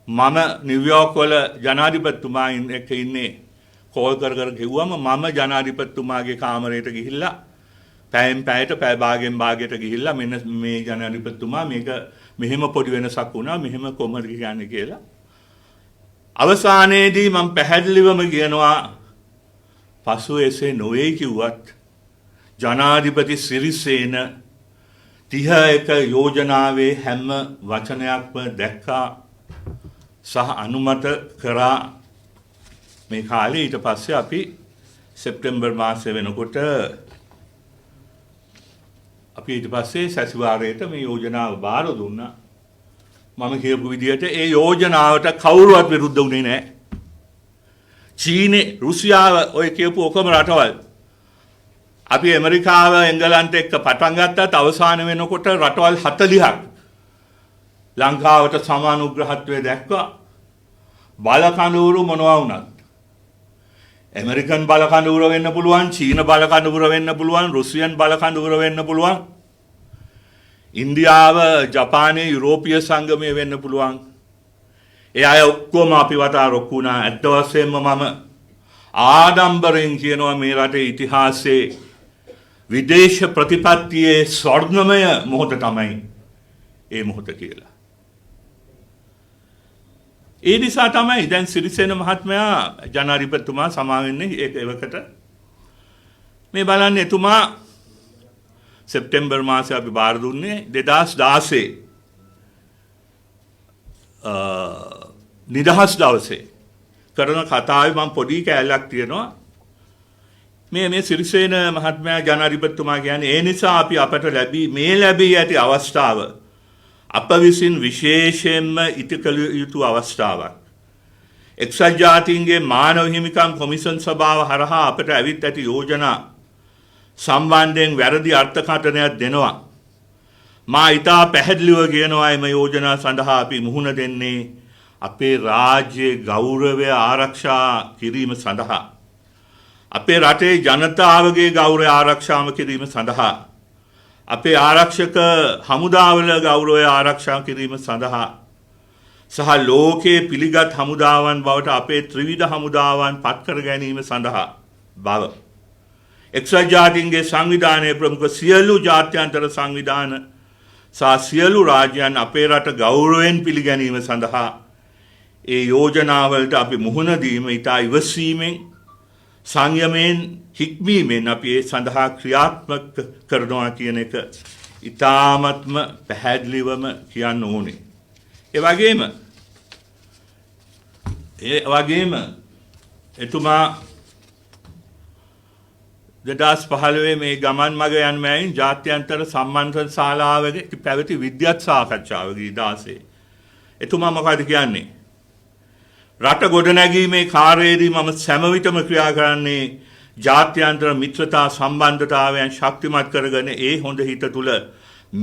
මම නිව්යෝර්ක් වල ජනාධිපතිතුමා එක්ක ඉන්නේ කෝල් කර කිව්වම මම ජනාධිපතිතුමාගේ කාමරයට ගිහිල්ලා පැයෙන් පැයට පැය භාගයට ගිහිල්ලා මෙන්න මේ ජනාධිපතිතුමා මේක මෙහෙම පොඩි වෙනසක් වුණා මෙහෙම කොහොමද කියන්නේ කියලා අවසානයේදී මම පැහැදිලිවම කියනවා පසු එසේ නොවේ කිව්වත් ජනාධිපති සිරිසේන 31 යෝජනාවේ හැම වචනයක්ම දැක්කා සහ අනුමත කරා මේ කාලේ. ඊට පස්සේ අපි සෙප්තැම්බර් මාසෙ වෙනකොට අපි ඊට පස්සේ සැසිවාරයට මේ යෝජනාව බාර දුන්නා. මම කියපු විදිහට ඒ යෝජනාවට කවුරුවත් විරුද්ධ වුණේ නැහැ. චීනේ රුසියාව ඔය කියපු ඔක්කොම රටවල් අපි ඇමරිකාව එංගලන්ත එක්ක පටන් ගත්තත් අවසාන වෙනකොට රටවල් 40ක් ලංකාවට සමානුග්‍රහත්වය දැක්වා. බලකඳවුරු මොනවා වුණත් ඇමරිකන් බලකඳවුර වෙන්න පුළුවන්, චීන බලකඳවුර වෙන්න පුළුවන්, රුසියන් බලකඳවුර වෙන්න පුළුවන්, ඉන්දියාව, ජපානයේ, යුරෝපීය සංගමය වෙන්න පුළුවන්. ඒ අය ඔක්කොම අපි වටා රොක් වුණා. ඇත්ත වශයෙන්ම මම ආඩම්බරෙන් කියනවා මේ රටේ ඉතිහාසයේ විදේශ ප්‍රතිපත්තියේ ස්වර්ණමය මොහොත තමයි ඒ මොහොත කියලා. ඒ නිසා තමයි දැන් සිරිසේන මහත්මයා ජනාධිපතිතුමා සමා වෙන්නේ ඒක එවකට. මේ බලන්න එතුමා සෙප්තැම්බර් මාසේ අපි බාර දුන්නේ 2016 නිදහස් දවසේ කරන කතාවේ මම පොඩි කැලලක් තියෙනවා. මේ සිරිසේන මහත්මයා ජනාධිපතිතුමා කියන්නේ ඒ නිසා අපි අපට ලැබී ඇති අවස්ථාව අප විසින් විශේෂයෙන්ම ඉටකළ යුතු අවස්ථාවක්. එක්සත් ජාතීන්ගේ මානව හිමිකම් කොමිෂන් සභාව හරහා අපට ඇවිත් ඇති යෝජනා සම්බන්ධයෙන් වැරදි අර්ථකථනයක් දෙනවා. මා ඉතා පැහැදිලිව කියනවා එම යෝජනා සඳහා අපි මුහුණ දෙන්නේ අපේ රාජ්‍යයේ ගෞරවය ආරක්ෂා කිරීම සඳහා. අපේ රටේ ජනතාවගේ ගෞරවය ආරක්ෂා කිරීම සඳහා. අපේ ආරක්ෂක හමුදාවල ගෞරවය ආරක්ෂා කිරීම සඳහා. සහ ලෝකයේ පිළිගත් හමුදාවන් බවට අපේ ත්‍රිවිධ හමුදාවන් පත් කර ගැනීම සඳහා බව. එක්සත් ජාතීන්ගේ සංවිධානයේ ප්‍රමුඛ සියලු ජාත්‍යන්තර සංවිධාන සහ සියලු රාජ්‍යයන් අපේ රට ගෞරවයෙන් පිළිගැනීම සඳහා ඒ යෝජනාවලට අපි මුහුණ දීම ඉතා ඉවසීමෙන් සංයමයෙන් හික්මීමෙන් අපි ඒ සඳහා ක්‍රියාත්මක කරනවා කියන එක ඉතාමත්ම පැහැදිලිවම කියන්න ඕනේ. ඒ වගේම එතුමා 2015 මේ ගමන් මග යන මෑයින් ජාත්‍යන්තර සම්මන්ත්‍රණ ශාලාවක පැවති විද්‍යාත් සාකච්ඡාවකදී 16 එතුමා මොකද කියන්නේ? රට ගොඩනැගීමේ කාර්යයේදී මම සෑම විටම ක්‍රියා කරන්නේ ජාත්‍යන්තර මිත්‍රතා සම්බන්ධතාවයන් ශක්තිමත් කරගෙන ඒ හොඳ හිත තුළ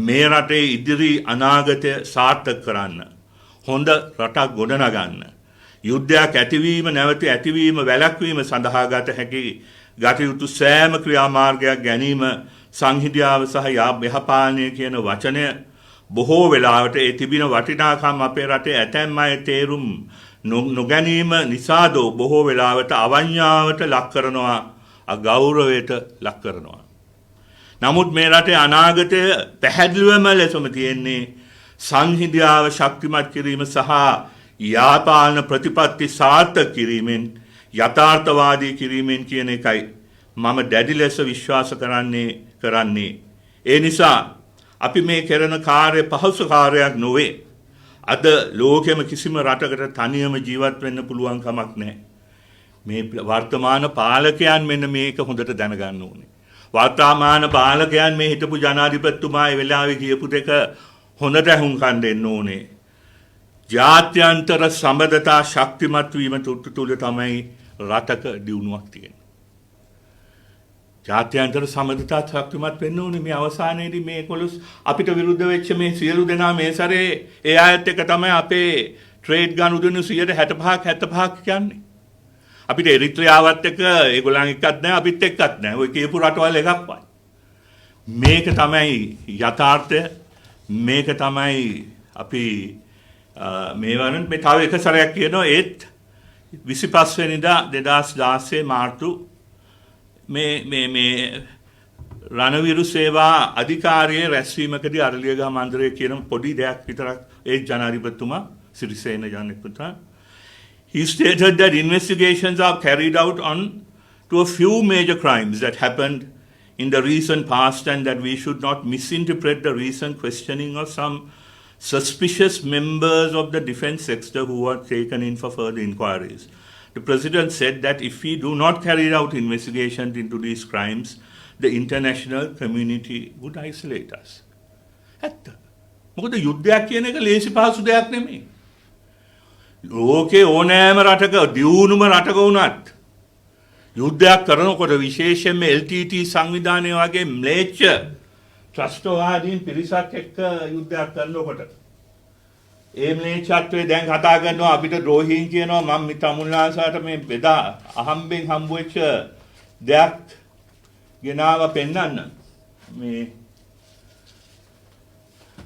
මේ රටේ ඉදිරි අනාගතය සාර්ථක කරන්න. හොඳ රටක් ගොඩනගන්න. යුද්ධයක් ඇතිවීම නැවත ඇතිවීම වැළැක්වීම සඳහා ගත යුතු සෑම ක්‍රියාමාර්ගයක් ගැනීම සංහිඳියාව සහ යහපාලනය කියන වචනය බොහෝ වෙලාවට ඒ තිබෙන වටිනාකම් අපේ රටේ ඇතැම් අය තේරුම් නොගැනීම නිසාදෝ බොහෝ වෙලාවට අවඤ්ඤාවට ලක් කරනවා, අගෞරවයට ලක් කරනවා. නමුත් මේ රටේ අනාගතය පැහැදිලිවම ලෙසම තියෙන්නේ සංහිඳියාව ශක්තිමත් කිරීම සහ යාපාලන ප්‍රතිපත්ති සාර්ථක කිරීමෙන් යථාර්ථවාදී කිරීමෙන් කියන එකයි මම දැඩි ලෙස විශ්වාස කරන්නේ. ඒ නිසා අපි මේ කරන කාර්ය පහසු කාර්යයක් නොවේ. අද ලෝකෙම කිසිම රටකට තනියම ජීවත් වෙන්න පුළුවන් කමක් නැහැ. මේ වර්තමාන පාලකයන් මෙන්න මේක හොඳට දැනගන්න ඕනේ. වර්තමාන පාලකයන් මේ හිටපු ජනාධිපතිතුමා ඒ වෙලාවේ කියපු දෙක හොඳට අහුම්කම් දෙන්න ඕනේ. ජාත්‍යන්තර සම්බන්ධතා ශක්තිමත් වීම තුළ තමයි රටක දියුණුවක් තියෙන්නේ. ජාත්‍යන්තර සම්බන්ධතා ශක්තිමත් වෙන්න ඕනේ. මේ අවසානයේදී මේ 11 අපිට විරුද්ධ වෙච්ච මේ සියලු දෙනා මේ සැරේ ඒ අයත් එක්ක තමයි අපේ ට්‍රේඩ් ගනුදෙනු 75% කියන්නේ. අපිට එරිත්‍රියාවත් එක්ක ඒගොල්ලන් එක්කත් නැහැ, අපිත් එක්කත් නැහැ. ඔය කියපු රටවල් එකක්වත්. මේක තමයි යථාර්ථය. මේක තමයි අපි මේ වරන් මේ තව එක සැරයක් කියනවා. ඒත් 25 වෙනිදා 2016 මාර්තු මේ රණවිරු සේවා අධිකාරියේ රැස්වීමකදී අරලියගහ මන්දිරයේ කියන පොඩි දෙයක් විතරක් ඒ ජනාධිපතිතුමා සිරිසේන ජනාධිපතිතුමා he stated that investigations are carried out on to a few major crimes that happened in the recent past and that we should not misinterpret the recent questioning of some suspicious members of the defense sector who were taken in for further inquiries. The president said that if we do not carry out investigations into these crimes, the international community would isolate us. ඇත්ත. මොකද යුද්ධයක් කියන එක ලේසි පහසු දෙයක් නෙමෙයි. ලෝකේ ඕනෑම රටක දියුණුම රටක වුණත් යුද්ධයක් කරනකොට විශේෂයෙන්ම LTT සංවිධානය වගේ ම්ලේච්ඡ ත්‍රස්තවාදීන් පිරිසක් එක්ක යුද්ධයක් කරනකොට ඒ ම්ලේච්ඡත්වයේ දැන් කතා කරනවා අපිට ද්‍රෝහීන් කියනවා. මම තමුන්ලාසාට මේ බෙදා අහම්බෙන් හම්බ වෙච්ච දෙයක් ගෙනාව පෙන්නන්න. මේ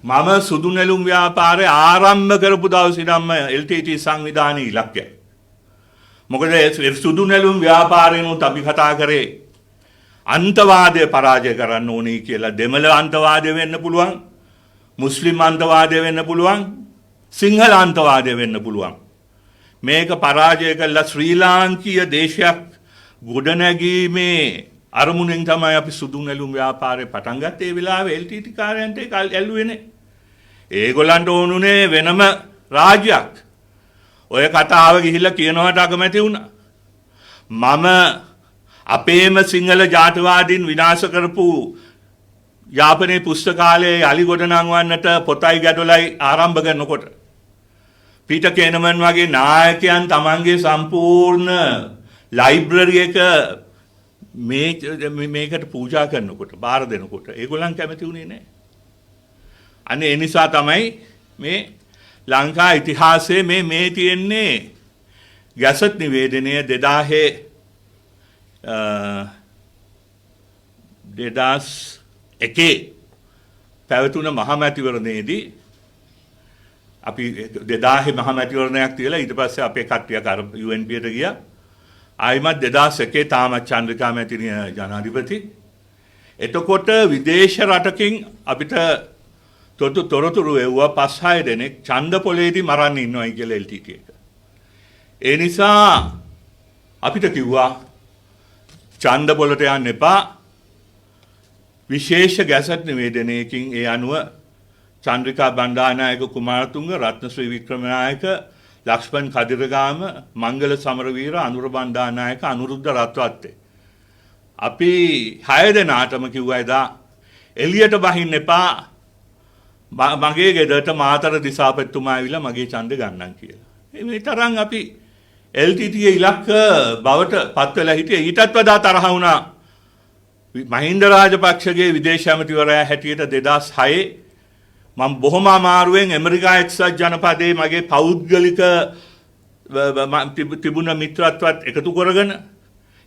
මම සුදු නෙළුම් ව්‍යාපාරය ආරම්භ කරපු දවසේ ඉඳන්ම LTT සංවිධානයේ ඉලක්කය. මොකද සුදු නෙළුම් ව්‍යාපාරේනොත් අපි කතා කරේ අන්තවාදය පරාජය කරන්න ඕනේ කියලා. දෙමළ අන්තවාදය වෙන්න පුළුවන්, මුස්ලිම් අන්තවාදය වෙන්න පුළුවන්, සිංහල අන්තවාදය වෙන්න පුළුවන්. මේක පරාජය කළා ශ්‍රී ලාංකීය දේශයක් ගොඩනැගීමේ අරමුණෙන් තමයි අපි සුදු නෙළුම් ව්‍යාපාරේ පටන් ගත්තේ. ඒ වෙලාවේ LTT කාර්යයන්ට ඒක ඇල්ලුවේ නේ. ඒගොල්ලන්ට ඕනුනේ වෙනම රාජ්‍යයක්. ඔය කතාව ගිහිල්ලා කියනවට අකමැති වුණා. මම අපේම සිංහල ජාතිවාදීන් විනාශ කරපු යාපනයේ පුස්තකාලයේ අලි ගොඩ නංවන්නට පොතයි ගැටලයි ආරම්භ කරනකොට පීටර් කේනමන් වගේ නායකයන් තමන්ගේ සම්පූර්ණ ලයිබ්‍රරි එක මේකට පූජා කරනකොට බාර දෙනකොට ඒගොල්ලන් කැමති වුණේ නැහැ. අනේ ඒ නිසා තමයි මේ ලංකා ඉතිහාසයේ මේ තියෙන්නේ ගැසට් නිවේදනය 2001 පැවතුන මහමැතිවරණයේදී අපි 2000 මහමැතිවරණයක් තියලා ඊට පස්සේ අපේ කට්ටියක් අර UNPට ගියා. ආයිමත් 2001 තාමත් චන්ද්‍රිකා මැතිණිය ජනාධිපති. එතකොට විදේශ රටකින් අපිට තොරතුරු එවුවා 5-6 දෙනෙක් ඡන්ද පොලේදී මරන්න ඉන්නවයි කියලා LTT එක. ඒ නිසා අපිට කිව්වා ඡන්ද පොලට යන්න එපා. විශේෂ ගැසට් නිවේදනයකින් ඒ අනුව චන්ද්‍රිකා බණ්ඩාරනායක කුමාරතුංග, රත්නශ්‍රී වික්‍රමනායක, ලක්ෂ්මන් කදිරගාම, මංගල සමරවීර, අනුර බණ්ඩාරනායක, අනුරුද්ධ රත්වත්තේ අපි 6 දෙනාටම කිව්වා එදා එළියට බහින්න එපා. මගේ ගෙදරට මාතර දිසාපතිතුමා ඇවිල්ලා මගේ ඡන්දෙ ගන්නම් කියලා. මේ තරම් අපි LTT ඉලක්ක බවට පත් වෙලා හිටියේ. ඊටත් වඩා තරහ වුණා මහින්ද රාජපක්ෂගේ විදේශ ඇමතිවරයා හැටියට 2006 මම බොහොම අමාරුවෙන් ඇමරිකා එක්සත් ජනපදයේ මගේ පෞද්ගලික තිබුණ මිත්‍රත්වත් එකතු කරගෙන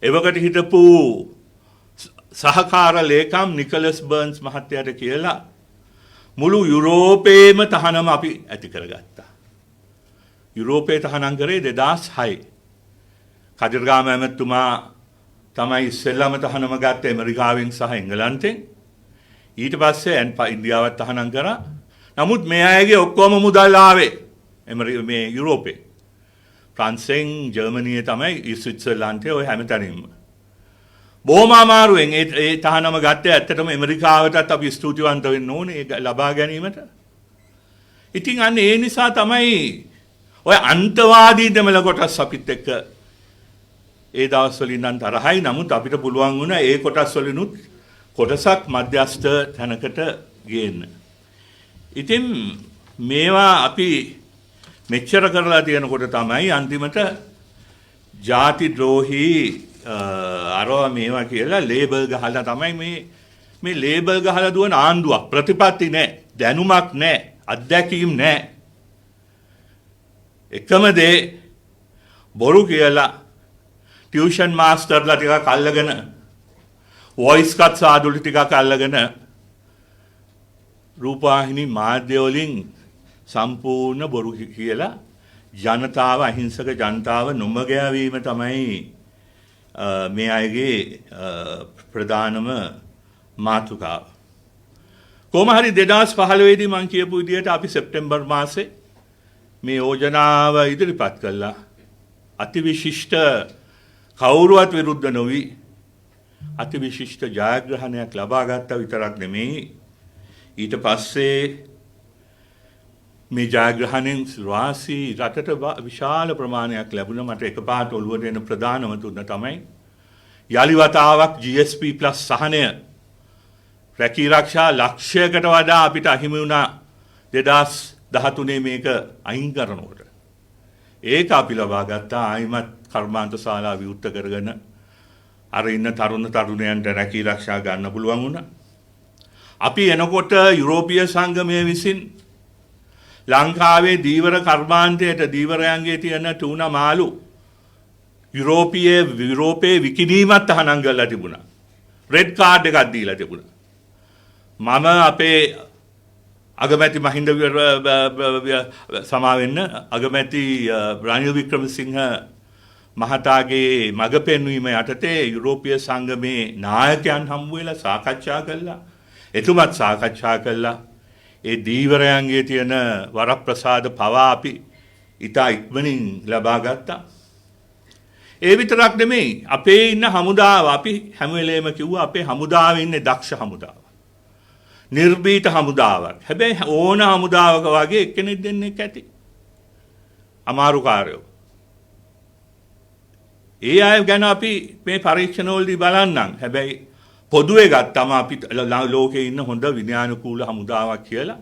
එවකට හිටපු සහකාර ලේකම් නිකලස් බර්න්ස් මහත්තයාට කියලා මුළු යුරෝපයේම තහනම අපි ඇති කරගත්තා. යුරෝපයේ තහනම් කරේ 2006. කදිරගාම ඇමතුමා තමයි ඉස්සෙල්ලාම තහනම ගත්තේ ඇමරිකාවෙන් සහ එංගලන්තෙන්. ඊට පස්සේ ඉන්දියාවත් තහනම් කරා. නමුත් මේ අයගේ ඔක්කොම මුදල් ආවේ මේ යුරෝපේ. ප්‍රංශෙන් ජර්මනියේ තමයි ස්විට්සර්ලන්තයේ ඔය හැමතැනින්ම. බොහොම අමාරුවෙන් ඒ තහනම ගත්තේ. ඇත්තටම ඇමරිකාවටත් අපි ස්තුතිවන්ත වෙන්න ඕනේ ඒක ලබා ගැනීමට. ඉතින් අන්න ඒ නිසා තමයි ඔය අන්තවාදී දෙමළ කොටස් අපිත් එක්ක ඒ දවස්වලින් නම් තරහයි. නමුත් අපිට පුළුවන් වුණා ඒ කොටස් වලිනුත් කොටසක් මධ්‍යස්ථ තැනකට ගේන්න. ඉතින් මේවා අපි මෙච්චර කරලා තියෙනකොට තමයි අන්තිමට ಜಾති ද්‍රෝහී අරවා මේවා කියලා ලේබල් ගහලා තමයි මේ ලේබල් ගහලා දුවන ආණ්ඩුවක්. ප්‍රතිපත්ති නැහැ, දැනුමක් නැහැ, අත්දැකීම් නැහැ. එකම දේ බොරු කියලා ටියුෂන් මාස්ටර්ලා ටිකක් අල්ලගෙන වොයිස් කට් සාදුලි ටිකක් අල්ලගෙන රූපවාහිනී මාධ්‍ය වලින් සම්පූර්ණ බොරු කියලා ජනතාව අහිංසක ජනතාව නොමග යවීම තමයි මේ අයගේ ප්‍රධානම මාතෘකාව. කොහොම හරි 2015 දී මම කියපු විදිහට අපි සෙප්තැම්බර් මාසේ මේ යෝජනාව ඉදිරිපත් කළා. අතිවිශිෂ්ට කවුරුවත් විරුද්ධ නොවි අතිවිශිෂ්ට ජයග්‍රහණයක් ලබා ගත්තා විතරක් නෙමෙයි ඊට පස්සේ මේ ජයග්‍රහණයෙන් වාසී රටට විශාල ප්‍රමාණයක් ලැබුණා. මට එකපාරට ඔළුවට එන ප්‍රධානම තුන තමයි යලි වතාවක් GSP+ සහනය රැකී ආරක්ෂා ලක්ෂයකට වඩා අපිට අහිමි වුණා 2013 මේක අයින් කරනකොට. ඒක අපි ලබා ගත්තා. ආයිමත් කර්මාන්ත ශාලා විවෘත කරගෙන අර ඉන්න තරුණයන්ට රැකී ආරක්ෂා ගන්න පුළුවන් වුණා. අපි එනකොට යුරෝපීය සංගමය විසින් ලංකාවේ දීවර කර්මාන්තයට දීවරයන්ගේ තියෙන ටූනා මාළු යුරෝපයේ විකිණීමත් තහනම් කරලා තිබුණා. රෙඩ් කාඩ් එකක් දීලා තිබුණා. මම අපේ අගමැති මහින්ද සමාවෙන්න අගමැති රනිල් වික්‍රමසිංහ මහතාගේ මඟ පෙන්වීම යටතේ යුරෝපීය සංගමේ නායකයන් හමු වෙලා සාකච්ඡා කළා. එතුමත් සාකච්ඡා කළා. ඒ දීවරයන්ගේ තියෙන වරප්‍රසාද පවා අපි ඉතා ඉක්මනින් ලබා ගත්තා. ඒ විතරක් නෙමෙයි අපේ ඉන්න හමුදාව අපි හැම වෙලේම කිව්වා අපේ හමුදාවේ ඉන්නේ දක්ෂ හමුදාව. නිර්භීත හමුදාවක්. හැබැයි ඕන හමුදාවක වගේ එක්කෙනෙක් දෙන්නෙක් ඇති. අමාරු කාර්යෝ. ඒ අය ගැන අපි මේ පරීක්ෂණවලදී බලන්නම්. හැබැයි පොදුවේ ගත්තම අපි ලෝකේ ඉන්න හොඳ විද්‍යානුකූල හමුදාවක් කියලා.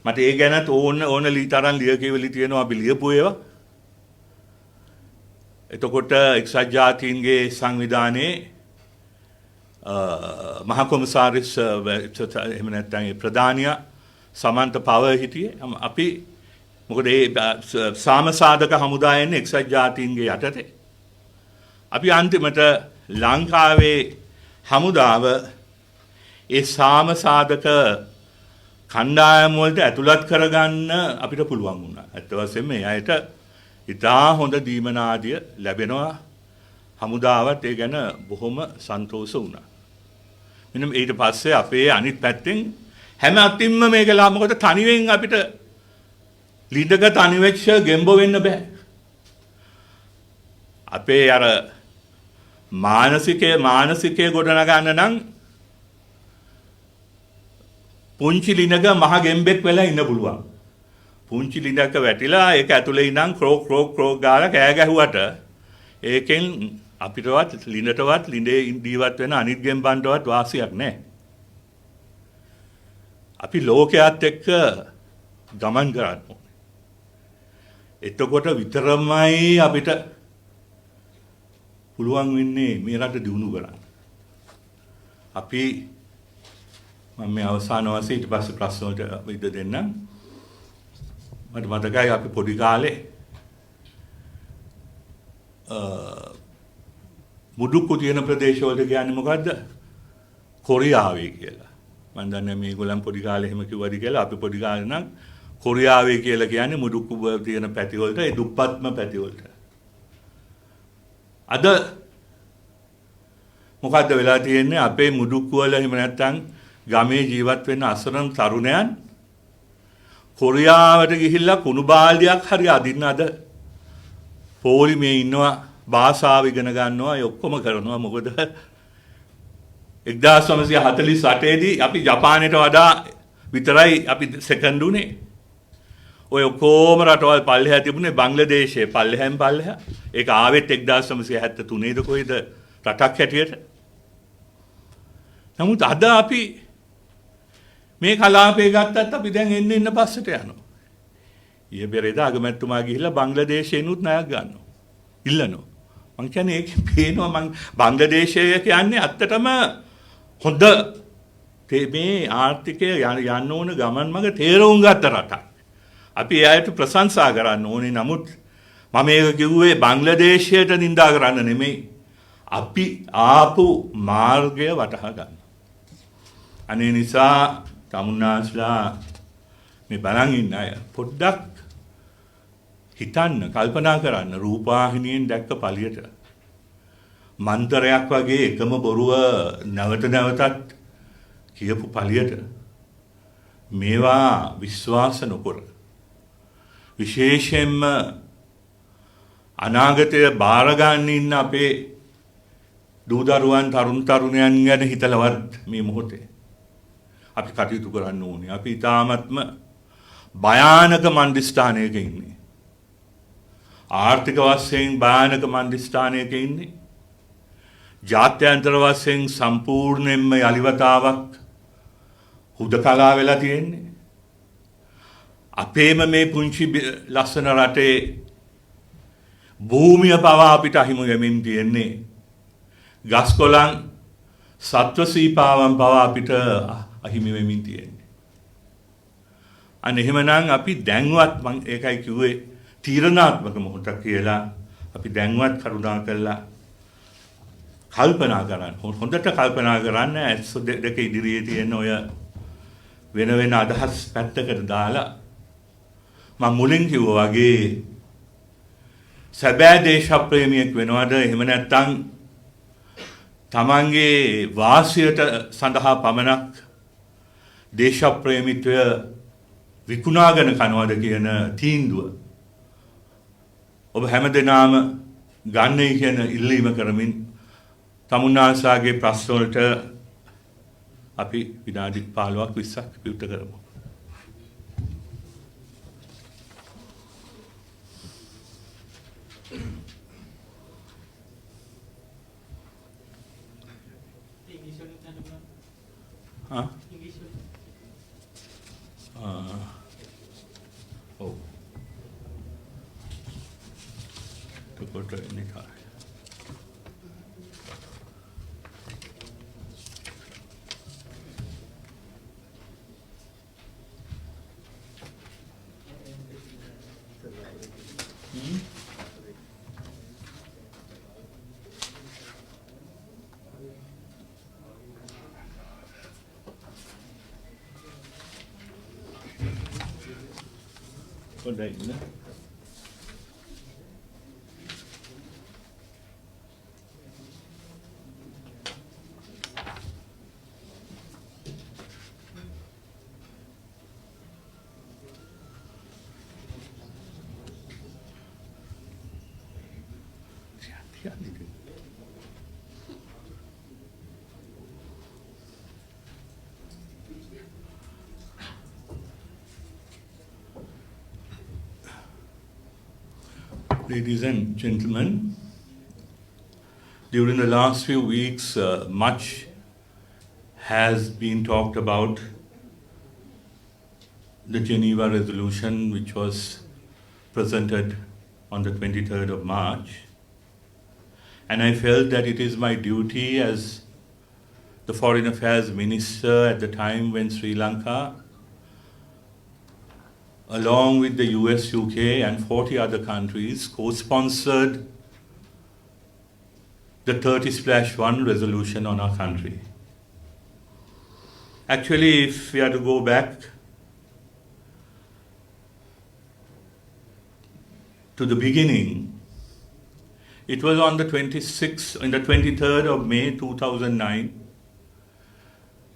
මට ඒ ගැනත් ඕන තරම් ලියකියවිලි තියෙනවා අපි ලියපු ඒවා. එතකොට එක්සත් ජාතීන්ගේ සංවිධානයේ මහා කොමසාරිස් එහෙම නැත්නම් ප්‍රධානියා සමන්ත පව හිටියේ. අපි මොකද ඒ සාමසාධක හමුදායෙන් එක්සත් ජාතීන්ගේ යටතේ අපි අන්තිමට ලංකාවේ හමුදාව ඒ සාමසාධක කණ්ඩායම් වලට ඇතුළත් කරගන්න අපිට පුළුවන් වුණා. ඇත්ත වශයෙන්ම මේ අයට ඉතා හොඳ දීමනාදිය ලැබෙනවා. හමුදාවත් ඒ ගැන බොහොම සන්තෝෂ වුණා. මෙන්න ඊට පස්සේ අපේ අනිත් පැත්තෙන් හැම අතින්ම මේක මොකද තනිවෙන් අපිට ලිඳක තනිවෙච්ච ගෙම්බ වෙන්න බෑ. අපේ අර මානසිකයේ ගොඩනගන්න නම් පුංචි ලිඳක මහ ගෙම්බෙක් වෙලා ඉන්න පුළුවන්. පුංචි ලිඳක වැටිලා ඒක ඇතුලේ ඉඳන් ක්‍රෝක් ගාලා කෑ ගැහුවට ඒකෙන් අපිටවත් ලිඳටවත් ලිඳේ ජීවත් වෙන අනිත් ගෙම්බන්ටවත් වාසියක් නැහැ. අපි ලෝකයේත් එක්ක ගමන් කරන්න ඕනේ. එතකොට විතරමයි අපිට පුළුවන් වෙන්නේ මේ රට දියුණු කරන්න. අපි මම මේ අවසාන වශයෙන් ඊට පස්සේ ප්‍රශ්න වලට ඉඩ දෙන්නම්. මට මතකයි අපි පොඩි කාලේ මුඩුක්කු තියෙන ප්‍රදේශවලට කියන්නේ මොකද්ද? කොරියාවේ කියලා. මම දන්නේ මේගොල්ලන් පොඩි කාලේ එහෙම කිව්වද කියලා. අපි පොඩි කාලේ නම් කොරියාවේ කියලා කියන්නේ මුඩුක්කු තියෙන පැති වලට, ඒ දුප්පත්ම පැති වලට. අද මොකද්ද වෙලා තියෙන්නේ? අපේ මුඩුක්කු වල එහෙම නැත්නම් ගමේ ජීවත් වෙන අසරණ තරුණයන් කොරියාවට ගිහිල්ලා කුණු බාල්දියක් හරි අදින්න අද පොලිමේ ඉන්නවා. භාෂාව ඉගෙන ගන්නවා. ඒ ඔක්කොම කරනවා. මොකද 1948 දී අපි ජපානයට වඩා විතරයි අපි සෙකන්ඩ් උනේ. ඔය ඔක්කොම රටවල් පල්ලෙහා තිබුණේ බංග්ලාදේශයේ පල්ලෙහෙන් පල්ලෙහා. ඒක ආවෙත් 1973 ද කොයිද රටක් හැටියට. නමුත් අද අපි මේ කලාපේ ගත්තත් අපි දැන් එන්න පස්සට යනවා. ඊයේ පෙරේද අගමැතිතුමා ගිහිල්ලා බංග්ලාදේශේනුත් ණයක් ගන්නවා. ඉල්ලනවා. මං කියන්නේ ඒක පේනවා මං බංග්ලාදේශය කියන්නේ ඇත්තටම හොඳ මේ ආර්ථිකය යන්න ඕන ගමන් මඟ තේරුම් ගත්ත රටක්. අපි එයාට ප්‍රශංසා කරන්න ඕනේ. නමුත් මම මේක කිව්වේ බංග්ලාදේශයට නිඳා කරන්න නෙමෙයි. අපි ආපු මාර්ගය වටහා ගන්න. අනේ නිසා තමුන්නාස්ලා මේ බලන් ඉන්න අය පොඩ්ඩක් හිතන්න කල්පනා කරන්න. රූපවාහිනියෙන් දැක්ක පළියට මන්තරයක් වගේ එකම බොරුව නැවත නැවතත් කියපු පළියට මේවා විශ්වාස නොකර විශේෂයෙන්ම අනාගතය බාර ගන්න ඉන්න අපේ දූ දරුවන් තරුණ තරුණයන් ගැන හිතලවත් මේ මොහොතේ අපි කටයුතු කරන්න ඕනේ. අපි ඊටාත්ම භයානක මන්දිස්ථානයක ඉන්නේ. ආර්ථික වශයෙන් භයානක මන්දිස්ථානයක ඉන්නේ. ජාත්‍යන්තර වශයෙන් සම්පූර්ණයෙන්ම යලිවතාවක් හුදකලා වෙලා තියෙන්නේ. අපේම මේ පුංචි ලස්සන රටේ භූමිය පවා අපිට අහිමි වෙමින් තියෙන්නේ. ගස් කොළන් සත්ව සීපාවන් පවා අපිට අහිමි වෙමින් තියෙන්නේ. අන්න එහෙමනම් අපි දැන්වත් මම ඒකයි කිව්වේ තීරණාත්මක මොහොතක් කියලා. අපි දැන්වත් කරුණා කළා කල්පනා කරන්න. හොඳට කල්පනා කරන්න. ඇස් දෙක ඉදිරියේ තියෙන ඔය වෙන වෙන අදහස් පැත්තකට දාලා මම මුලින් කිව්වා වගේ සැබෑ දේශප්‍රේමියෙක් වෙනවද? එහෙම නැත්නම් තමන්ගේ වාසියට සඳහා පමණක් දේශප්‍රේමීත්වය විකුණාගෙන කනවද කියන තීන්දුව ඔබ හැමදෙනාම ගන්නයි කියන ඉල්ලීම කරමින් තමුන්නාන්සලාගේ ප්‍රශ්න වලට අපි විනාඩි 15ක් 20ක් විවෘත කරමු. Huh? Oh. To go to any car. හොඳයි නේ. Ladies and gentlemen, during the last few weeks, much has been talked about the Geneva Resolution, which was presented on the 23rd of March. And I felt that it is my duty as the Foreign Affairs Minister at the time when Sri Lanka, along with the US, UK, and 40 other countries, co-sponsored the 30/1 resolution on our country. Actually, if we are to go back to the beginning, it was on the 23rd of May 2009,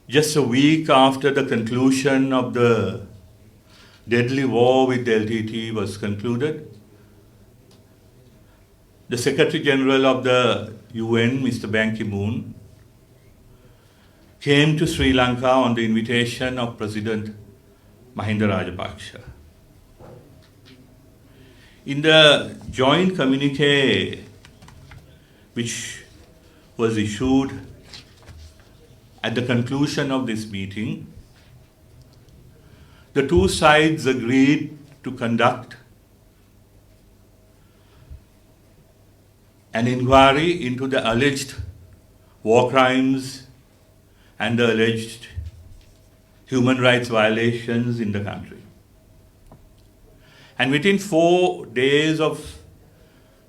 just a week after the conclusion of the deadly war with the LTTE was concluded. The Secretary General of the UN, Mr. Ban Ki-moon, came to Sri Lanka on the invitation of President Mahinda Rajapaksa. In the joint communique which was issued at the conclusion of this meeting, the two sides agreed to conduct an inquiry into the alleged war crimes and the alleged human rights violations in the country. And within 4 days of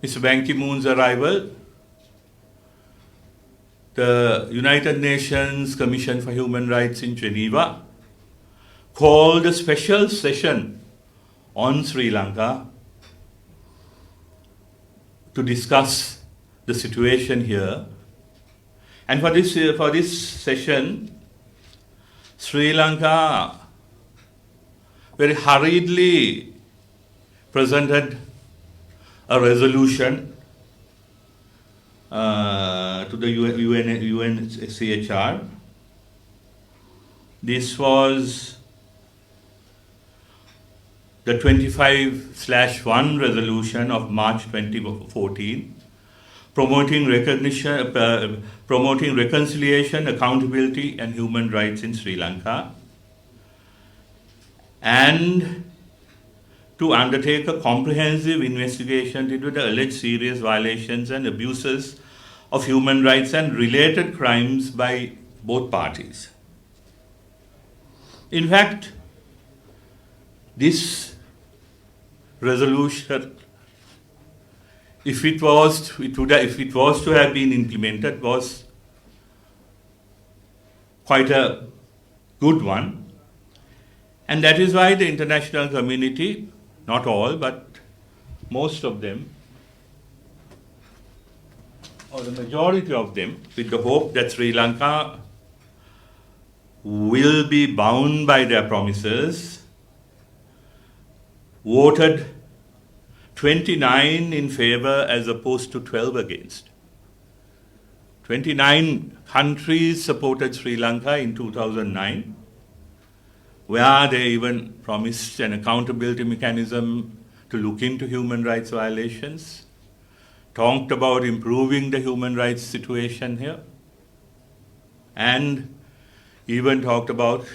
Mr. Ban Ki-moon's arrival, the United Nations Commission for Human Rights in Geneva called a special session on Sri Lanka to discuss the situation here. And for this session, Sri Lanka very hurriedly presented a resolution to the UNHCR. This was the 25/1 resolution of March 2014, promoting reconciliation, accountability, and human rights in Sri Lanka, and to undertake a comprehensive investigation into the alleged serious violations and abuses of human rights and related crimes by both parties. In fact, this resolution, if it was to have been implemented, was quite a good one. And that is why the international community, not all, but most of them, or the majority of them, with the hope that Sri Lanka will be bound by their promises, voted 29 in favor as opposed to 12 against. 29 countries supported Sri Lanka in 2009, where they even promised an accountability mechanism to look into human rights violations, talked about improving the human rights situation here, and even talked about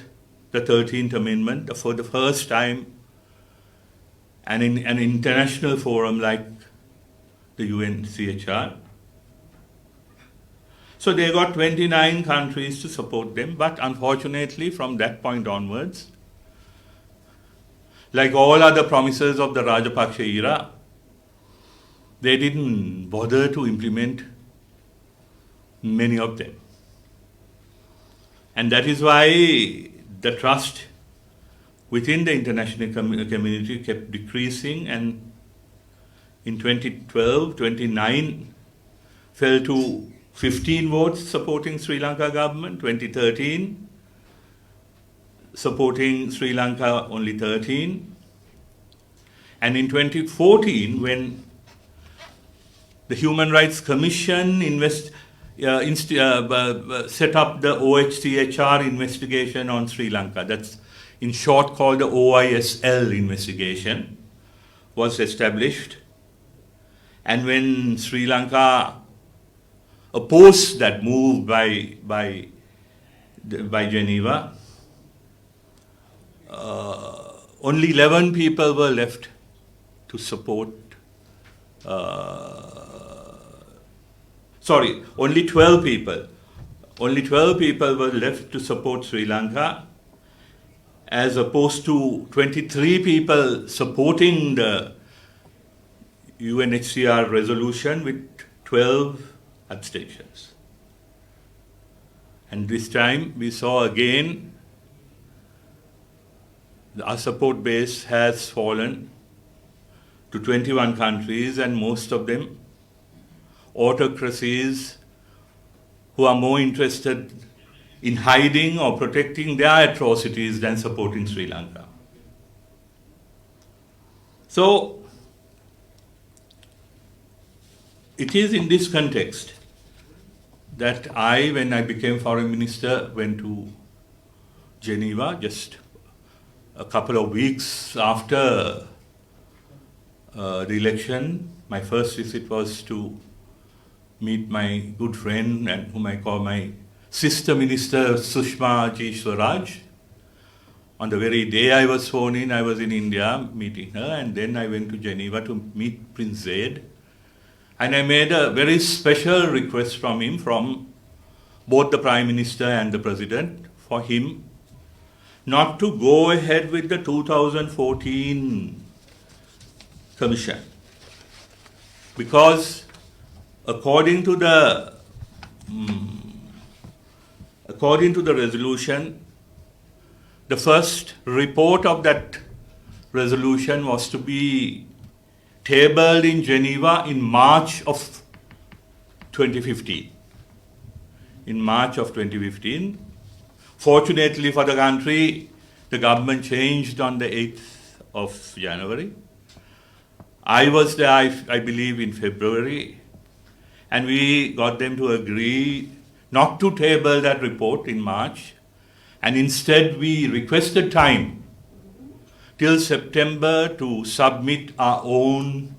the 13th Amendment for the first time, and in an international forum like the UNCHR. So they got 29 countries to support them, but unfortunately from that point onwards, like all other promises of the Rajapaksa era, they didn't bother to implement many of them. And that is why the trust within the international community kept decreasing, and in 2012, 29 fell to 15 votes supporting Sri Lanka government, 2013 supporting Sri Lanka only 13, and in 2014 when the Human Rights Commission set up the OHCHR investigation on Sri Lanka, that's in short called the OISL investigation, was established. And when Sri Lanka opposed that move by Geneva, only 11 people were left to support. Only 12 people. Only 12 people were left to support Sri Lanka, as opposed to 23 people supporting the UNHCR resolution with 12 abstentions. And this time we saw again our support base has fallen to 21 countries, and most of them autocracies who are more interested in hiding or protecting their atrocities than supporting Sri Lanka. So, it is in this context that when I became foreign minister, went to Geneva just a couple of weeks after the election. My first visit was to meet my good friend and whom I call my sister minister, Sushma G. Swaraj. On the very day I was sworn in, I was in India meeting her, and then I went to Geneva to meet Prince Zayed. And I made a very special request from him, from both the Prime Minister and the President, for him not to go ahead with the 2014 commission. Because according to the resolution, the first report of that resolution was to be tabled in Geneva in March of 2015. In March of 2015. Fortunately for the country, the government changed on the 8th of January. I was there, I believe, in February, and we got them to agree not to table that report in March, and instead we requested time till September to submit our own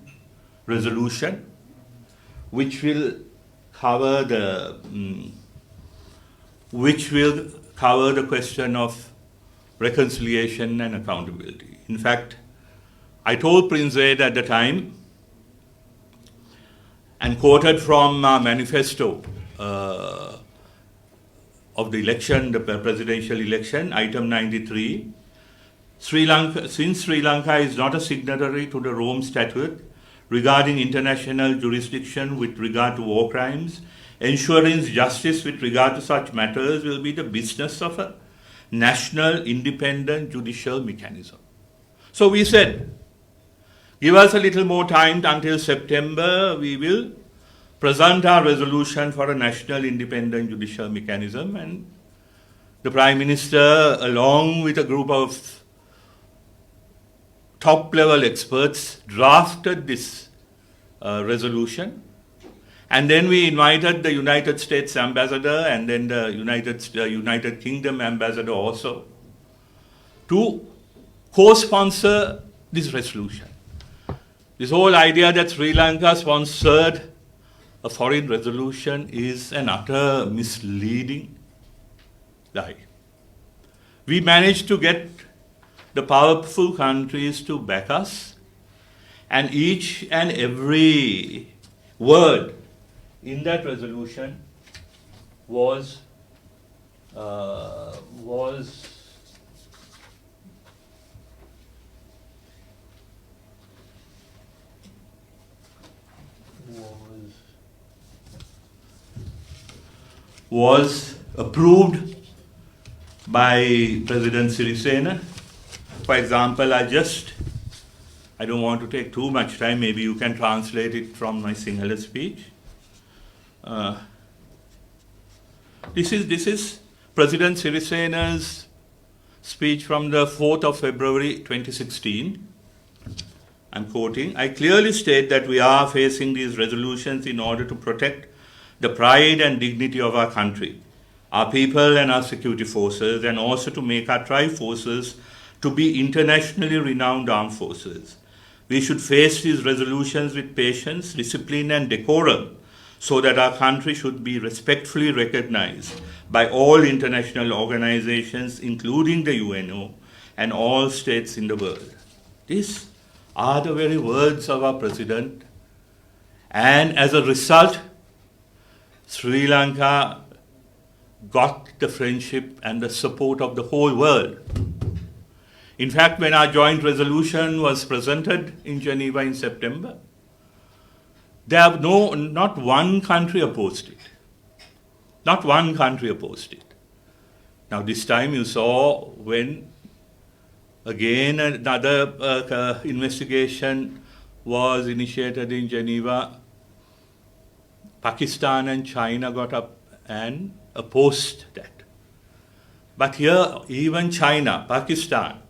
resolution, which will cover the question of reconciliation and accountability. In fact, I told Prince Zayed at the time, and quoted from our manifesto of the election, the presidential election, item 93, since Sri Lanka is not a signatory to the Rome Statute regarding international jurisdiction with regard to war crimes, ensuring justice with regard to such matters will be the business of a national independent judicial mechanism. So we said, give us a little more time until September, we will present our resolution for a national independent judicial mechanism, and the Prime Minister, along with a group of top-level experts drafted this resolution. And then we invited the United States ambassador and then the United Kingdom ambassador also to co-sponsor this resolution. This whole idea that Sri Lanka sponsored a foreign resolution is an utter misleading lie. We managed to get the powerful countries to back us, and each and every word in that resolution was approved by President Sirisena. For example, I don't want to take too much time, maybe you can translate it from my Sinhala speech. This is President Sirisena's speech from the 4th of February 2016. I'm quoting, "I clearly state that we are facing these resolutions in order to protect the pride and dignity of our country, our people and our security forces, and also to make our tri-forces to be internationally renowned armed forces. We should face these resolutions with patience, discipline, and decorum, so that our country should be respectfully recognized by all international organizations, including the UNO, and all states in the world." These are the very words of our president. And as a result, Sri Lanka got the friendship and the support of the whole world. In fact, when our joint resolution was presented in Geneva in September, not one country opposed it. Not one country opposed it. Now this time you saw when again another investigation was initiated in Geneva, Pakistan and China got up and opposed that. But here, even China, Pakistan,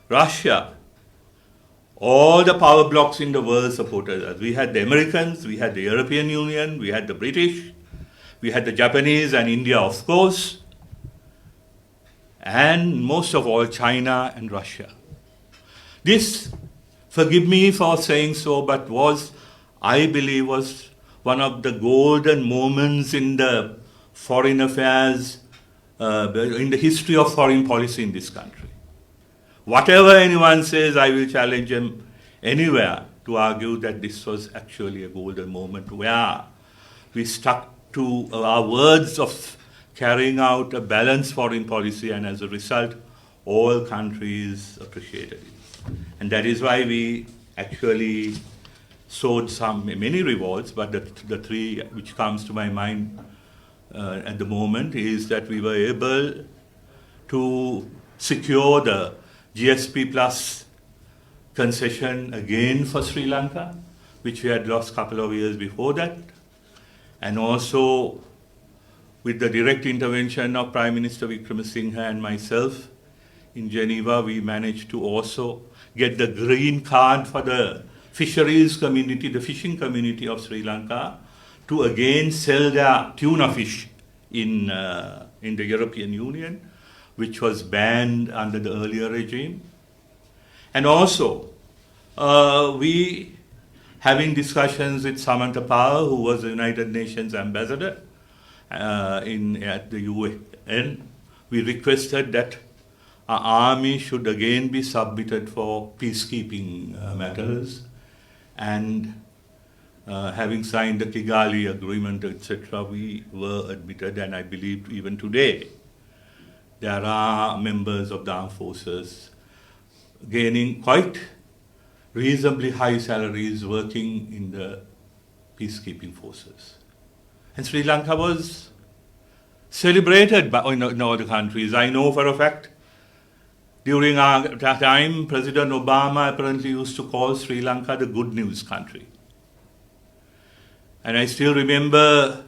Russia, all the power blocks in the world supported us. We had the Americans, we had the European Union, we had the British, we had the Japanese and India, of course, and most of all, China and Russia. This, forgive me for saying so, but I believe, was one of the golden moments in the foreign affairs, in the history of foreign policy in this country. Whatever anyone says, I will challenge him anywhere to argue that this was actually a golden moment where we stuck to our words of carrying out a balanced foreign policy, and as a result, all countries appreciated it. And that is why we actually sowed many revolts, but the three which comes to my mind at the moment is that we were able to secure the GSP Plus concession again for Sri Lanka, which we had lost a couple of years before that. And also with the direct intervention of Prime Minister Wickremesinghe and myself in Geneva, we managed to also get the green card for the fisheries community, the fishing community of Sri Lanka, to again sell their tuna fish in the European Union, which was banned under the earlier regime. And also, we, having discussions with Samantha Power, who was the United Nations ambassador at the UN, we requested that our army should again be submitted for peacekeeping matters. And having signed the Kigali Agreement, etc., we were admitted, and I believe even today, there are members of the armed forces gaining quite reasonably high salaries working in the peacekeeping forces. And Sri Lanka was celebrated in other countries. I know for a fact, during our time, President Obama apparently used to call Sri Lanka the good news country. And I still remember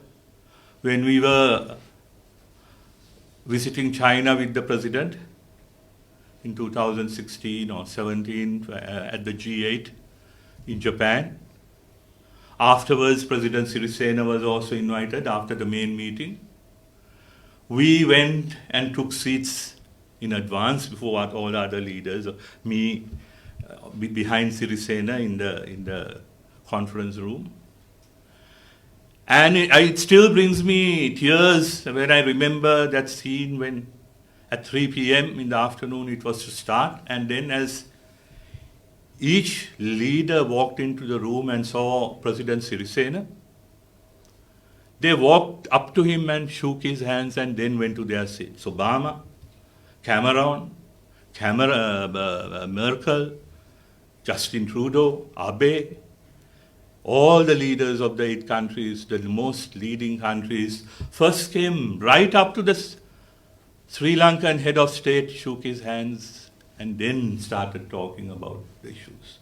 when we were visiting China with the president, in 2016 or 17 at the G8 in Japan. Afterwards, President Sirisena was also invited after the main meeting. We went and took seats in advance before all other leaders. Me behind Sirisena in the conference room. And it still brings me tears when I remember that scene when at 3 p.m. in the afternoon it was to start. And then as each leader walked into the room and saw President Sirisena, they walked up to him and shook his hands and then went to their seats. Obama, Cameron, Merkel, Justin Trudeau, Abe, all the leaders of the 8 countries, the most leading countries, first came right up to the Sri Lankan head of state, shook his hands, and then started talking about the issues.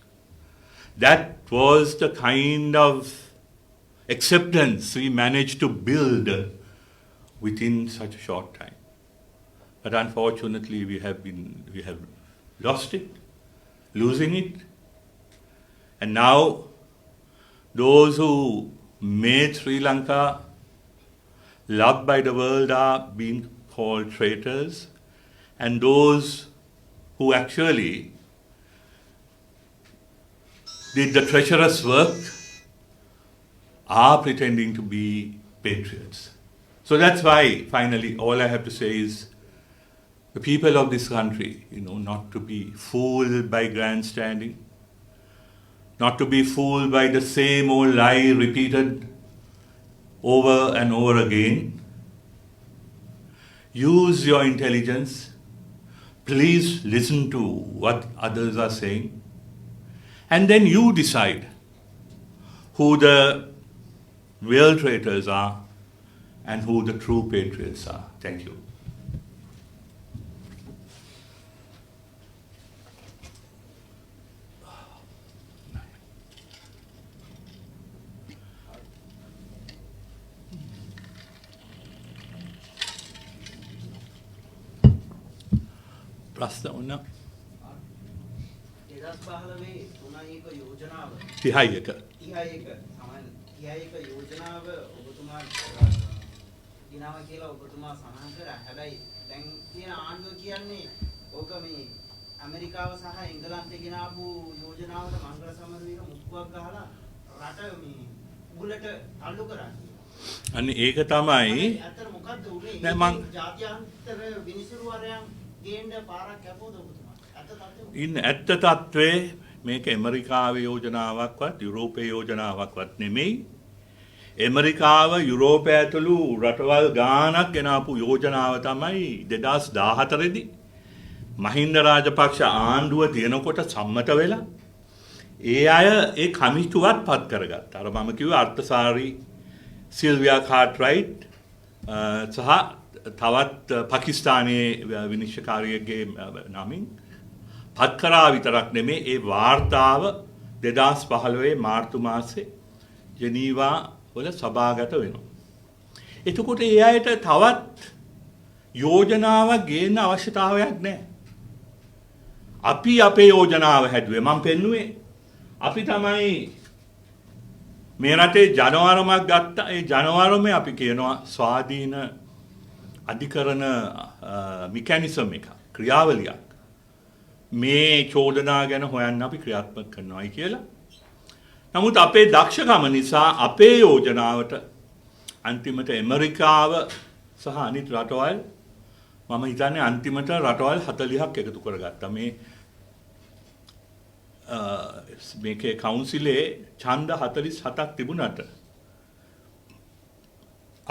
That was the kind of acceptance we managed to build within such a short time. But unfortunately, we have lost it, losing it. And now, those who made Sri Lanka loved by the world are being called traitors, and those who actually did the treacherous work are pretending to be patriots. So that's why, finally, all I have to say is the people of this country, not to be fooled by grandstanding, not to be fooled by the same old lie repeated over and over again. Use your intelligence. Please listen to what others are saying. And then you decide who the real traitors are and who the true patriots are. Thank you. ප්‍රශ්න වුණා 2015 තුනයික යෝජනාව 31 යෝජනාව ඔබතුමා දිනාව කියලා ඔබතුමා සඳහන් කරා. හැබැයි දැන් තියෙන ආණ්ඩුව කියන්නේ ඕක මේ ඇමරිකාව සහ එංගලන්තේ ගෙනාවු යෝජනාවට මංගල සමරවීර මුක්කුවක් ගහලා රට මේ උගලට අල්ලු කරා. අන්න ඒක තමයි අතර මොකද්ද උනේ? නෑ මං ජාත්‍යන්තර විනිසුරුවරයන් ගේන්න පාරක් කැපුවද ඔබතුමා? ඉන්න ඇත්ත තත්ත්වේ මේක ඇමරිකාවේ යෝජනාවක්වත් යුරෝපයේ යෝජනාවක්වත් නෙමෙයි. ඇමරිකාව යුරෝපය ඇතුළු රටවල් ගානක් ගෙනාපු යෝජනාව තමයි 2014 දී මහින්ද රාජපක්ෂ ආණ්ඩුව තියෙනකොට සම්මත වෙලා ඒ අය ඒ කමිටුවත් පත් කරගත්තා. අර මම කිව්ව අර්ථසාරි සිල්වියා කාර්ට්රයිට් සහ තවත් පාකිස්තානයේ විනිශ්චයකාරියගේ නමින් පත් කරා විතරක් නෙමෙයි ඒ වාර්තාව 2015 මාර්තු මාසේ ජනීවා වල සභාගත වෙනවා. එතකොට ඒ අයට තවත් යෝජනාවක් ගේන්න අවශ්‍යතාවයක් නැහැ. අපි අපේ යෝජනාව හැදුවේ. මම පෙන්නුවේ අපි තමයි මේ රටේ ජනවාරමක් ගත්තා. ඒ ජනවාරමේ අපි කියනවා ස්වාධීන අධිකරණ මෙකැනිසම් එක ක්‍රියාවලියක්. මේ චෝදනා ගැන හොයන්න අපි ක්‍රියාත්මක කරනවායි කියලා. නමුත් අපේ දක්ෂකම නිසා අපේ යෝජනාවට අන්තිමට ඇමරිකාව සහ අනිත් රටවල් මම හිතන්නේ අන්තිමට රටවල් 40ක් එකතු කරගත්තා. මේකේ කවුන්සිලේ ඡන්ද 47ක් තිබුණාට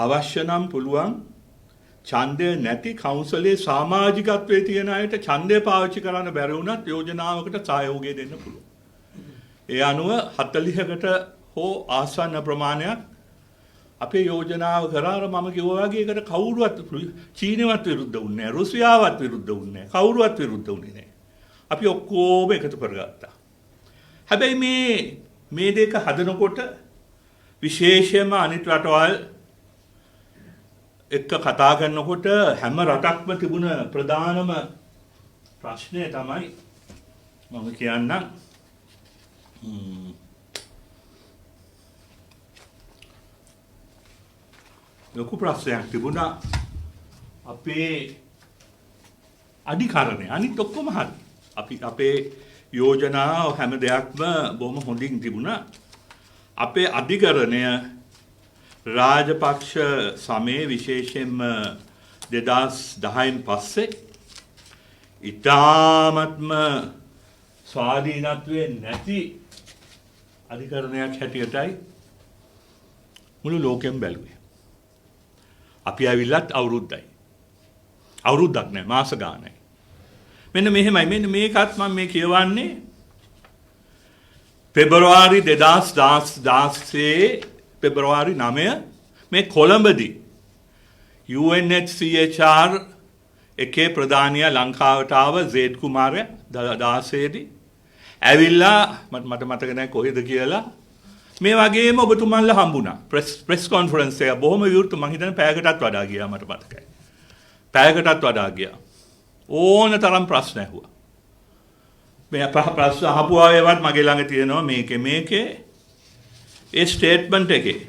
අවශ්‍ය නම් පුළුවන් ඡන්දය නැති කවුන්සිලේ සමාජිකත්වයේ තියෙන අයට ඡන්දය පාවිච්චි කරන්න බැරි වුණත් යෝජනාවකට සහයෝගය දෙන්න පුළුවන්. ඒ අනුව 40කට හෝ ආසන්න ප්‍රමාණයක් අපේ යෝජනාව කරාර මම කිව්වා වගේ ඒකට කවුරුවත් චීනවත් විරුද්ධ වුණේ නැහැ, රුසියාවත් විරුද්ධ වුණේ නැහැ, කවුරුවත් විරුද්ධ වුණේ නැහැ. අපි ඔක්කොම එකතු කරගත්තා. හැබැයි මේ දෙක හදනකොට විශේෂයෙන්ම අනිත් රටවල් එක්ක කතා කරනකොට හැම රටක්ම තිබුණ ප්‍රධානම ප්‍රශ්නය තමයි මම කියන්නම් ලොකු ප්‍රශ්නයක් තිබුණා අපේ අධිකරණය අනිත් ඔක්කොම හරි අපි අපේ යෝජනා හැම දෙයක්ම බොහොම හොඳින් තිබුණා අපේ අධිකරණය රාජපක්ෂ සමයේ විශේෂයෙන්ම 2010න් පස්සේ ඉතාමත්ම ස්වාධීනත්වයෙන් නැති අධිකරණයක් හැටියටයි මුළු ලෝකෙම බැලුවේ. අපි ඇවිල්ලත් අවුරුද්දක් නෑ මාස ගානයි. මෙන්න මෙහෙමයි මෙන්න මේකත් මම මේ කියවන්නේ පෙබරවාරි 2016 පෙබරවාරි 9 මේ කොළඹදී UNHCR එකේ ප්‍රධානියා ලංකාවට ආව සේඩ් කුමාරයා 16 දී ඇවිල්ලා මට මතක නැහැ කොහෙද කියලා මේ වගේම ඔබතුමන්ලා හම්බුණා ප්‍රෙස් කොන්ෆරන්ස් එක බොහොම විවෘත මම හිතන්නේ පැයකටත් වඩා ගියා මට මතකයි පැයකටත් වඩා ගියා ඕන තරම් ප්‍රශ්න ඇහුවා මේ ප්‍රශ්න අහපු ආවේවත් මගේ ළඟ තියෙනවා මේකේ ඒ ස්ටේට්මන්ට් එකේ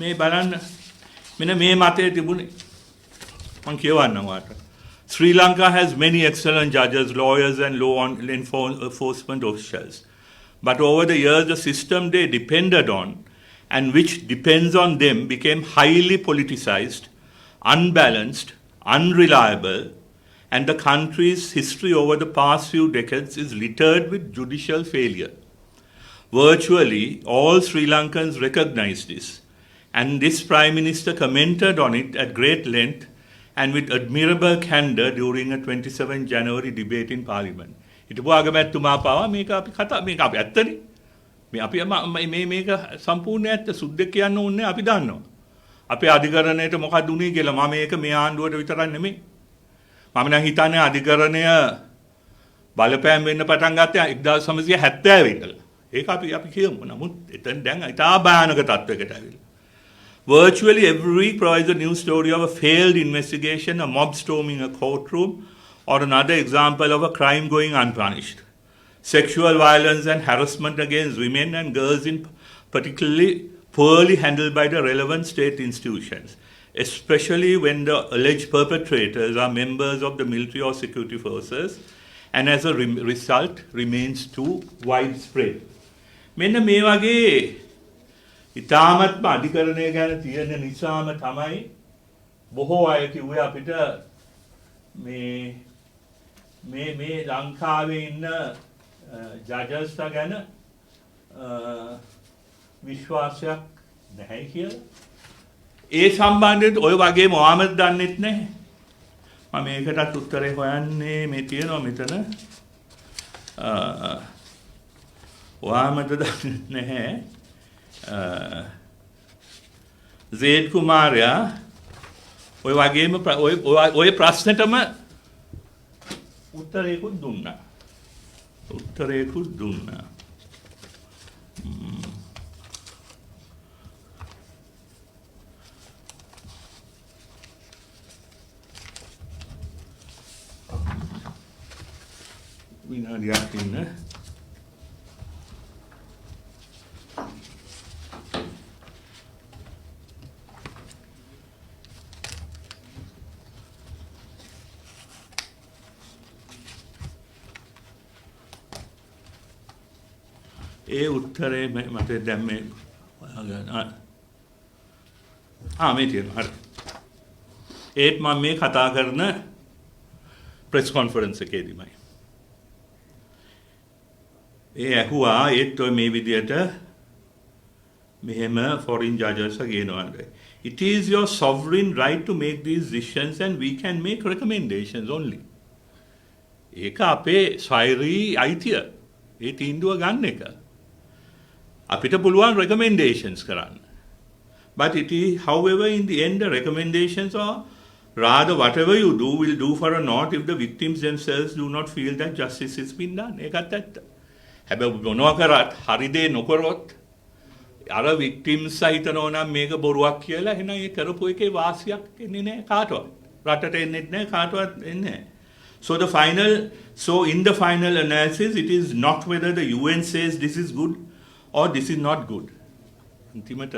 මේ බලන්න මෙන්න මේ මතය තිබුණේ මම කියවන්නම් ඔයාලට Sri Lanka has many excellent judges, lawyers and law enforcement officials. But over the years, the system they depended on and which depends on them became highly politicized, unbalanced, unreliable, and the country's history over the past few decades is littered with judicial failure. Virtually all Sri Lankans recognize this, and this Prime Minister commented on it at great length and with admirable candor during a 27 January debate in Parliament. Itu agamattuma pawa මේක අපි කතා මේක අපි ඇත්තනේ. මේ අපි මේක සම්පූර්ණ ඇත්ත සුද්ධ කියන්න ඕනේ අපි දන්නවා. අපේ අධිකරණයට මොකක්ද උනේ කියලා මම මේක මේ ආණ්ඩුවට විතරක් නෙමෙයි. මම නම් හිතන්නේ අධිකරණය බලපෑම් වෙන්න පටන් ගත්තේ 1970 ඉඳලා. ඒක අපි කියමු. නමුත් එතෙන් දැන් ඉතා භයානක තත්වයකට ඇවිල්ලා. Virtually every week provides a new story of a failed investigation, a mob storming a courtroom, or another example of a crime going unpunished. Sexual violence and harassment against women and girls in particularly poorly handled by the relevant state institutions, especially when the alleged perpetrators are members of the military or security forces, and as a result remains too widespread. මෙන්න මේ වගේ ඉතාමත්ම අධිකරණය ගැන තියෙන නිසාම තමයි බොහෝ අය කිව්වේ අපිට මේ ලංකාවේ ඉන්න ජජස්ලා ගැන විශ්වාසයක් නැහැ කියලා. ඒ සම්බන්ධයෙන් ඔය වගේ මොහමද් දන්නෙත් නැහැ. මම මේකටත් උත්තරේ හොයන්නේ මේ තියෙනවා මෙතන. මොහමද් දන්නෙත් නැහැ. සේඩ් කුමාරයා ඔය වගේම ඔය ප්‍රශ්නෙටම උත්තරේකුත් දුන්නා. විනාඩියක් ඉන්න. ඒ උත්තරේ මට දැන් මේ මේ තියෙනවා හරි. ඒත් මම මේ කතා කරන ප්‍රෙස් කොන්ෆරන්ස් එකේදීමයි. ඒ ඇහුවා ඒත් ඔය මේ විදියට මෙහෙම foreign judges කියනවා. It is your sovereign right to make these decisions and we can make recommendations only. ඒක අපේ ස්වෛරී අයිතිය. ඒ තීන්දුව ගන්න එක. අපිට පුළුවන් recommendations කරන්න. But it is, however, in the end, the recommendations are rather whatever you do will do for a naught if the victims themselves do not feel that justice has been done. ඒකත් ඇත්ත. හැබැයි මොනවා කරත් හරි දේ නොකරොත් අර victims හිතනවා නම් මේක බොරුවක් කියලා එහෙනම් ඒ කරපු එකේ වාසියක් එන්නේ නැහැ කාටවත්. රටට එන්නේ නැහැ කාටවත් එන්නේ නැහැ. So in the final analysis, it is not whether the UN says this is good or this is not good. අන්තිමට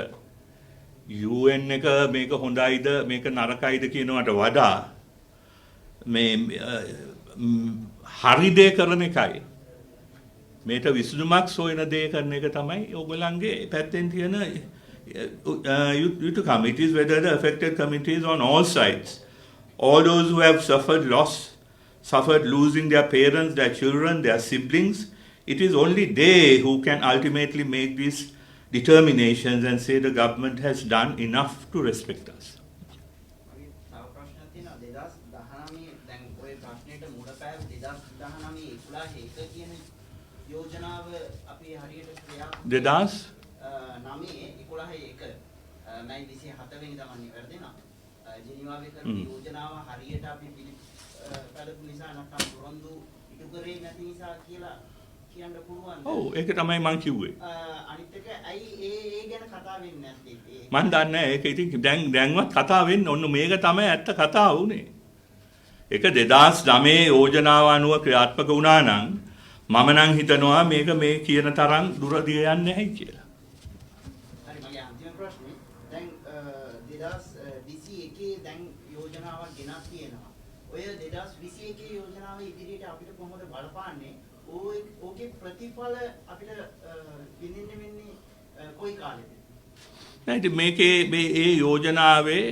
UN එක මේක හොඳයිද මේක නරකයිද කියනවට වඩා මේ හරි දේ කරන එකයි. මේට විසඳුමක් සොයන දේ කරන එක තමයි ඕගොල්ලන්ගේ පැත්තෙන් තියෙන යුතුයකම. It is whether the affected communities on all sides, all those who have suffered losing their parents, their children, their siblings, it is only they who can ultimately make these determinations and say the government has done enough to respect us. දෙදස් 11 මයි 27 වෙනිදා මම නිවැරදිනා ජිනීවාවේ කරපු යෝජනාව හරියට අපි පිළිපැදපු නිසා නැත්නම් පොරොන්දු ඉටු කරේ නැති නිසා කියලා කියන්න පුළුවන්. ඔව් ඒක තමයි මම කිව්වේ. අනිත් එක ඇයි ඒ ගැන කතා වෙන්නේ නැත්තේ? මම දන්නේ නැහැ. ඒක ඉතින් දැන්වත් කතා වෙන්නේ ඔන්න මේක තමයි ඇත්ත කතාව උනේ. ඒක 2009 යෝජනාව අනුව ක්‍රියාත්මක වුණා නම් මම නම් හිතනවා මේක මේ කියන තරම් දුර දිග යන්නේ නැහැ කියලා. හරි මගේ අන්තිම ප්‍රශ්නේ දැන් 2021 දැන් යෝජනාවක් ගෙනත් තියෙනවා. ඔය 2021 යෝජනාව ඉදිරියට අපිට කොහොමද බලපාන්නේ? ඕකේ ප්‍රතිඵල අපිට විඳින්න වෙන්නේ කොයි කාලෙද? නැත්නම් මේකේ මේ යෝජනාවේ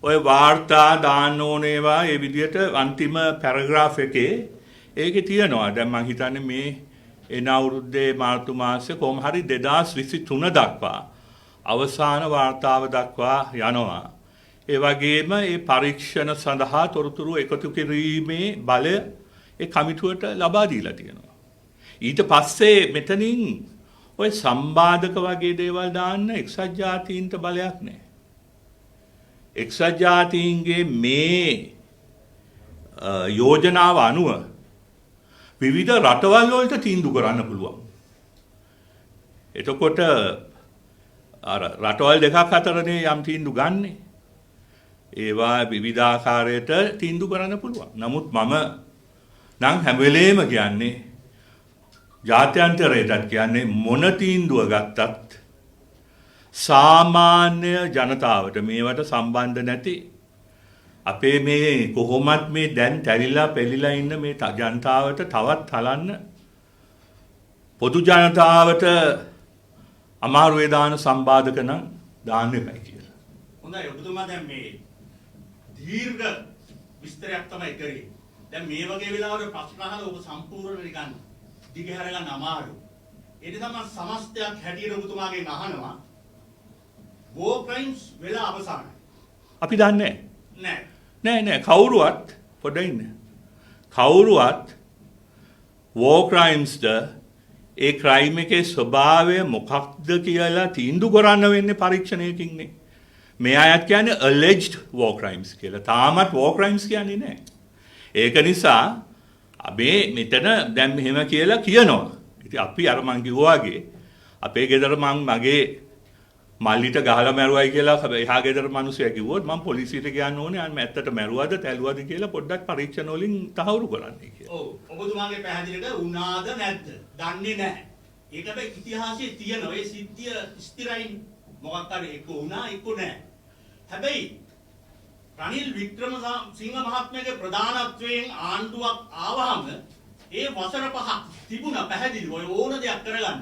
ඔය වාර්තා දාන්න ඕනේවා ඒ විදිහට අන්තිම පැරග්‍රාෆ් එකේ ඒකේ තියෙනවා. දැන් මම හිතන්නේ මේ එන අවුරුද්දේ මාර්තු මාසේ කොහොම හරි 2023 දක්වා අවසාන වාර්තාව දක්වා යනවා. ඒ වගේම මේ පරීක්ෂණ සඳහා තොරතුරු එකතු කිරීමේ බලය ඒ කමිටුවට ලබා දීලා තියෙනවා. ඊට පස්සේ මෙතනින් ඔය සම්බාධක වගේ දේවල් දාන්න එක්සත් ජාතීන්ට බලයක් නැහැ. එක්සත් ජාතීන්ගේ මේ යෝජනාව අනුව විවිධ රටවල් වලට තීන්දුව කරන්න පුළුවන්. එතකොට අර රටවල් දෙකක් අතරනේ යම් තීන්දුව ගන්නෙ. ඒවා විවිධාකාරයට තීන්දුව කරන්න පුළුවන්. නමුත් මම නම් හැම වෙලේම කියන්නේ ජාත්‍යන්තරයටත් කියන්නේ මොන තීන්දුව ගත්තත් සාමාන්‍ය ජනතාවට මේවට සම්බන්ධ නැති අපේ මේ කොහොමත් මේ දැන් තැරිලා පෙළිලා ඉන්න මේ ජනතාවට තවත් හලන්න පොදු ජනතාවට අමාරු වේදාන සම්බාධක නම් දාන්න එපයි කියලා. හොඳයි ඔබතුමා දැන් මේ දීර්ඝ විස්තරයක් තමයි කරේ. දැන් මේ වගේ වෙලාවක ප්‍රශ්න අහලා ඔබ සම්පූර්ණ නිකන් දිගහැර ගන්න අමාරු. ඒ නිසා මම සමස්තයක් හැටියට ඔබතුමාගෙන් අහනවා war crimes වෙලා අවසానයි. අපි දන්නේ නැහැ. නෑ කවුරුවත් පොඩ්ඩක් ඉන්න. කවුරුවත් war crimes ද ඒ crime එකේ ස්වභාවය මොකක්ද කියලා තීන්දුව කරන්න වෙන්නේ පරීක්ෂණයකින්නේ. මේ අයත් කියන්නේ alleged war crimes කියලා. තාමත් war crimes කියන්නේ නෑ. ඒක නිසා අපි මෙතන දැන් මෙහෙම කියලා කියනවා. ඉතින් අපි අර මං කිව්වා වගේ අපේ ගෙදර මගේ මල්ලිට ගහලා මැරුවයි කියලා එහා ගෙදර මිනිස්සු කිව්වොත් මම පොලිසියට කියන්න ඕනේ අන්න ඇත්තට මැරුවද තැළුවද කියලා පොඩ්ඩක් පරීක්ෂණ වලින් තහවුරු කරන්නයි කියලා. ඔව් ඔබතුමාගේ පැහැදිලිට වුණාද නැද්ද? දන්නේ නැහැ. ඒකට ඉතිහාසයේ තියෙන ඔය සිද්ධිය ස්ථිරයි මොකක් හරි එක්ක වුණා එක්ක නැහැ. හැබැයි රනිල් වික්‍රමසිංහ මහත්මයාගේ ප්‍රධානත්වයෙන් ආණ්ඩුවක් ආවහම ඒ වසර 5ක් තිබුණා පැහැදිලිව ඔය ඕන දෙයක් කරගන්න.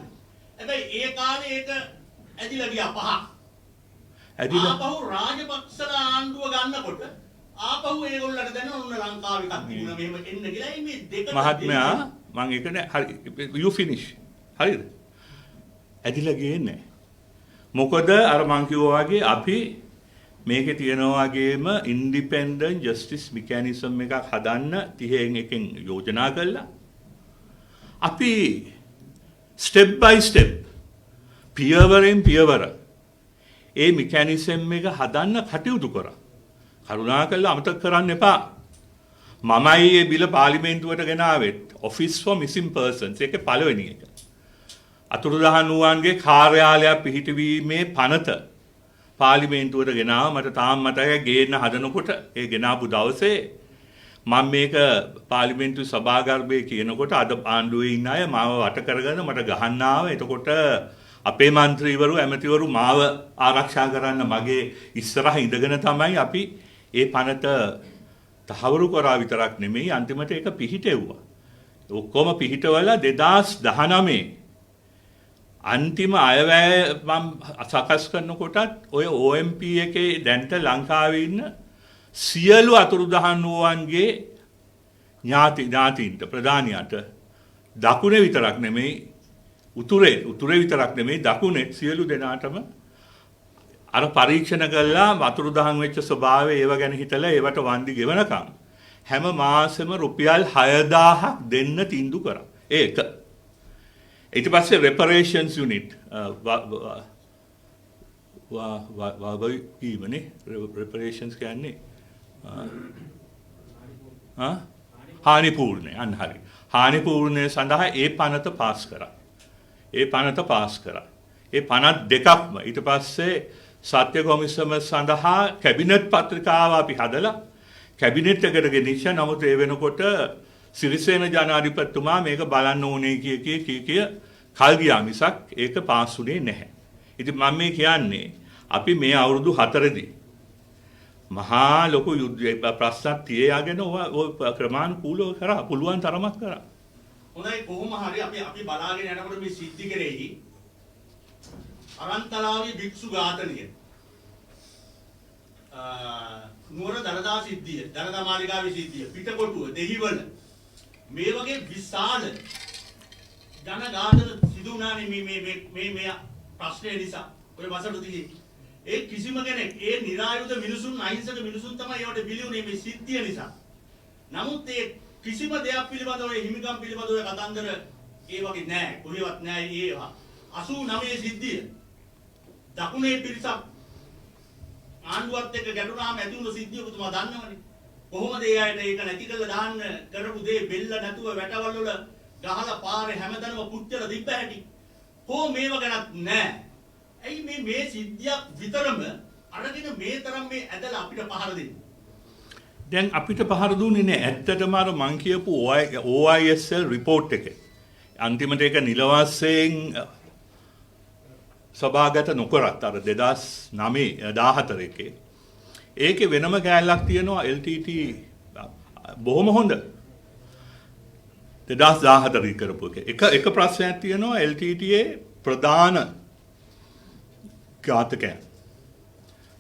හැබැයි ඒ කාලේ ඒක ඇදිලා ගියා 5ක්. ආපහු රාජපක්ෂලා ආණ්ඩුව ගන්නකොට ආපහු ඒගොල්ලන්ට දැන ඔන්න ලංකාව එකක් තිබුණා මෙහෙම එන්න කියලා මේ දෙක මහත්මයා මම ඒක නෑ හරි you finish හරිද? ඇදිලා ගියේ නෑ. මොකද අර මං කිව්වා වගේ අපි මේකේ තියෙනවා වගේම ඉන්ඩිපෙන්ඩන්ට් ජස්ටිස් මෙකැනිසම් එකක් හදන්න 30න් එකෙන් යෝජනා කළා. අපි ස්ටෙප් බයි ස්ටෙප් පියවරෙන් පියවර ඒ මෙකැනිසම් එක හදන්න කටයුතු කරා. කරුණාකරලා අමතක කරන්න එපා. මමයි මේ බිල පාර්ලිමේන්තුවට ගෙනාවෙත් Office for Missing Persons ඒකේ පළවෙනි එක. අතුරුදහන් වූවන්ගේ කාර්යාලයක් පිහිටවීමේ පනත පාර්ලිමේන්තුවට ගෙනාව. මට තාම මතකයි ගේන්න හදනකොට ඒ ගෙනාපු දවසේ මම මේක පාර්ලිමේන්තු සභාගර්භයේ කියනකොට අද ආණ්ඩුවේ ඉන්න අය මාව වට කරගෙන මට ගහන්න ආව. එතකොට අපේ മന്ത്രിවරු ඇමතිවරු මාව ආරක්ෂා කරන්න මගේ ඉස්සරහ ඉඳගෙන තමයි අපි ඒ පනත තහවුරු කරා විතරක් නෙමෙයි අන්තිමට ඒක පිහිටෙව්වා. ඔක්කොම පිහිටවලා 2019 අන්තිම අයවැය මම සකස් කරනකොටත් ඔය OMP එකේ දැන්ට ලංකාවේ ඉන්න සියලු අතුරුදහන් වූවන්ගේ ඥාතීන්ට ප්‍රධානියට දකුණේ විතරක් නෙමෙයි උතුරේ විතරක් නෙමෙයි දකුණේ සියලු දෙනාටම අර පරීක්ෂණ කළා අතුරුදහන් වෙච්ච ස්වභාවය ඒව ගැන හිතලා ඒවට වන්දි ගෙවනකම් හැම මාසෙම රුපියල් 6000ක් දෙන්න තීන්දුව කරා. ඒක ඊට පස්සේ reparations unit වගකීමනේ reparations කියන්නේ හානි පූර්ණය අන්න හරි. හානි පූර්ණය සඳහා ඒ පනත පාස් කරා. ඒ පනත් දෙකක්ම ඊට පස්සේ සත්‍ය කොමිසම සඳහා කැබිනට් පත්‍රිකාව අපි හදලා කැබිනට් එකට ගෙනිච්ච නමුත් ඒ වෙනකොට සිරිසේන ජනාධිපතිතුමා මේක බලන්න ඕනේ කිය කල් ගියා මිසක් ඒක පාස් වුණේ නැහැ. ඉතින් මම මේ කියන්නේ අපි මේ අවුරුදු 4දී මහා ලොකු ප්‍රශ්නක් තියාගෙන ඔය ක්‍රමානුකූලව කරා පුළුවන් තරමක් කරා. හොඳයි කොහොම හරි අපි බලාගෙන යනකොට මේ සිද්ධි කෙරෙහි අරන්තලාවේ භික්ෂු ඝාතනය නුවර දළදා සිද්ධිය දළදා මාලිගාවේ සිද්ධිය පිටකොටුව දෙහිවල මේ වගේ විශාල ජන ඝාතන සිදු වුණානේ මේ ප්‍රශ්නේ නිසා ඔය වසරතුදී ඒ කිසිම කෙනෙක් ඒ නිරායුධ මිනිසුන් අහිංසක මිනිසුන් තමයි ඒවට බිලි වුණේ මේ සිද්ධිය නිසා. නමුත් ඒ කිසිම දෙයක් පිළිබඳව හිමිකම් පිළිබඳව කතන්දර ඒ වගේ නෑ කොහෙවත් නෑ. ඒවා 89 සිද්ධිය දකුණේ පිරිසක් ආණ්ඩුවත් එක්ක ගැටුණාම ඇති වුණු සිද්ධිය ඔබතුමා දන්නවනේ. කොහොමද ඒ අයට ඒක නැති කරලා දාන්න කරපු දේ බෙල්ල නැතුව වැටවල් වල ගහලා පාරේ හැමදැනම පුච්චලා තිබ්බ හැටි. කොහොම මේව ගැනත් නෑ. ඇයි මේ සිද්ධියක් විතරම අරගෙන මේ තරම් මේ ඇදලා අපිට පහර දෙන්නේ? දැන් අපිට පහර දුන්නේ නෑ. ඇත්තටම අර මං කියපු OISL report එකේ අන්තිමට ඒක නිල වශයෙන් සභාගත නොකරත් අර 2009 එකේ ඒකේ වෙනම කෑල්ලක් තියෙනවා LTT බොහොම හොඳ 2014 කරපු එක ප්‍රශ්නයක් තියෙනවා LTT ප්‍රධාන ඝාතකයන්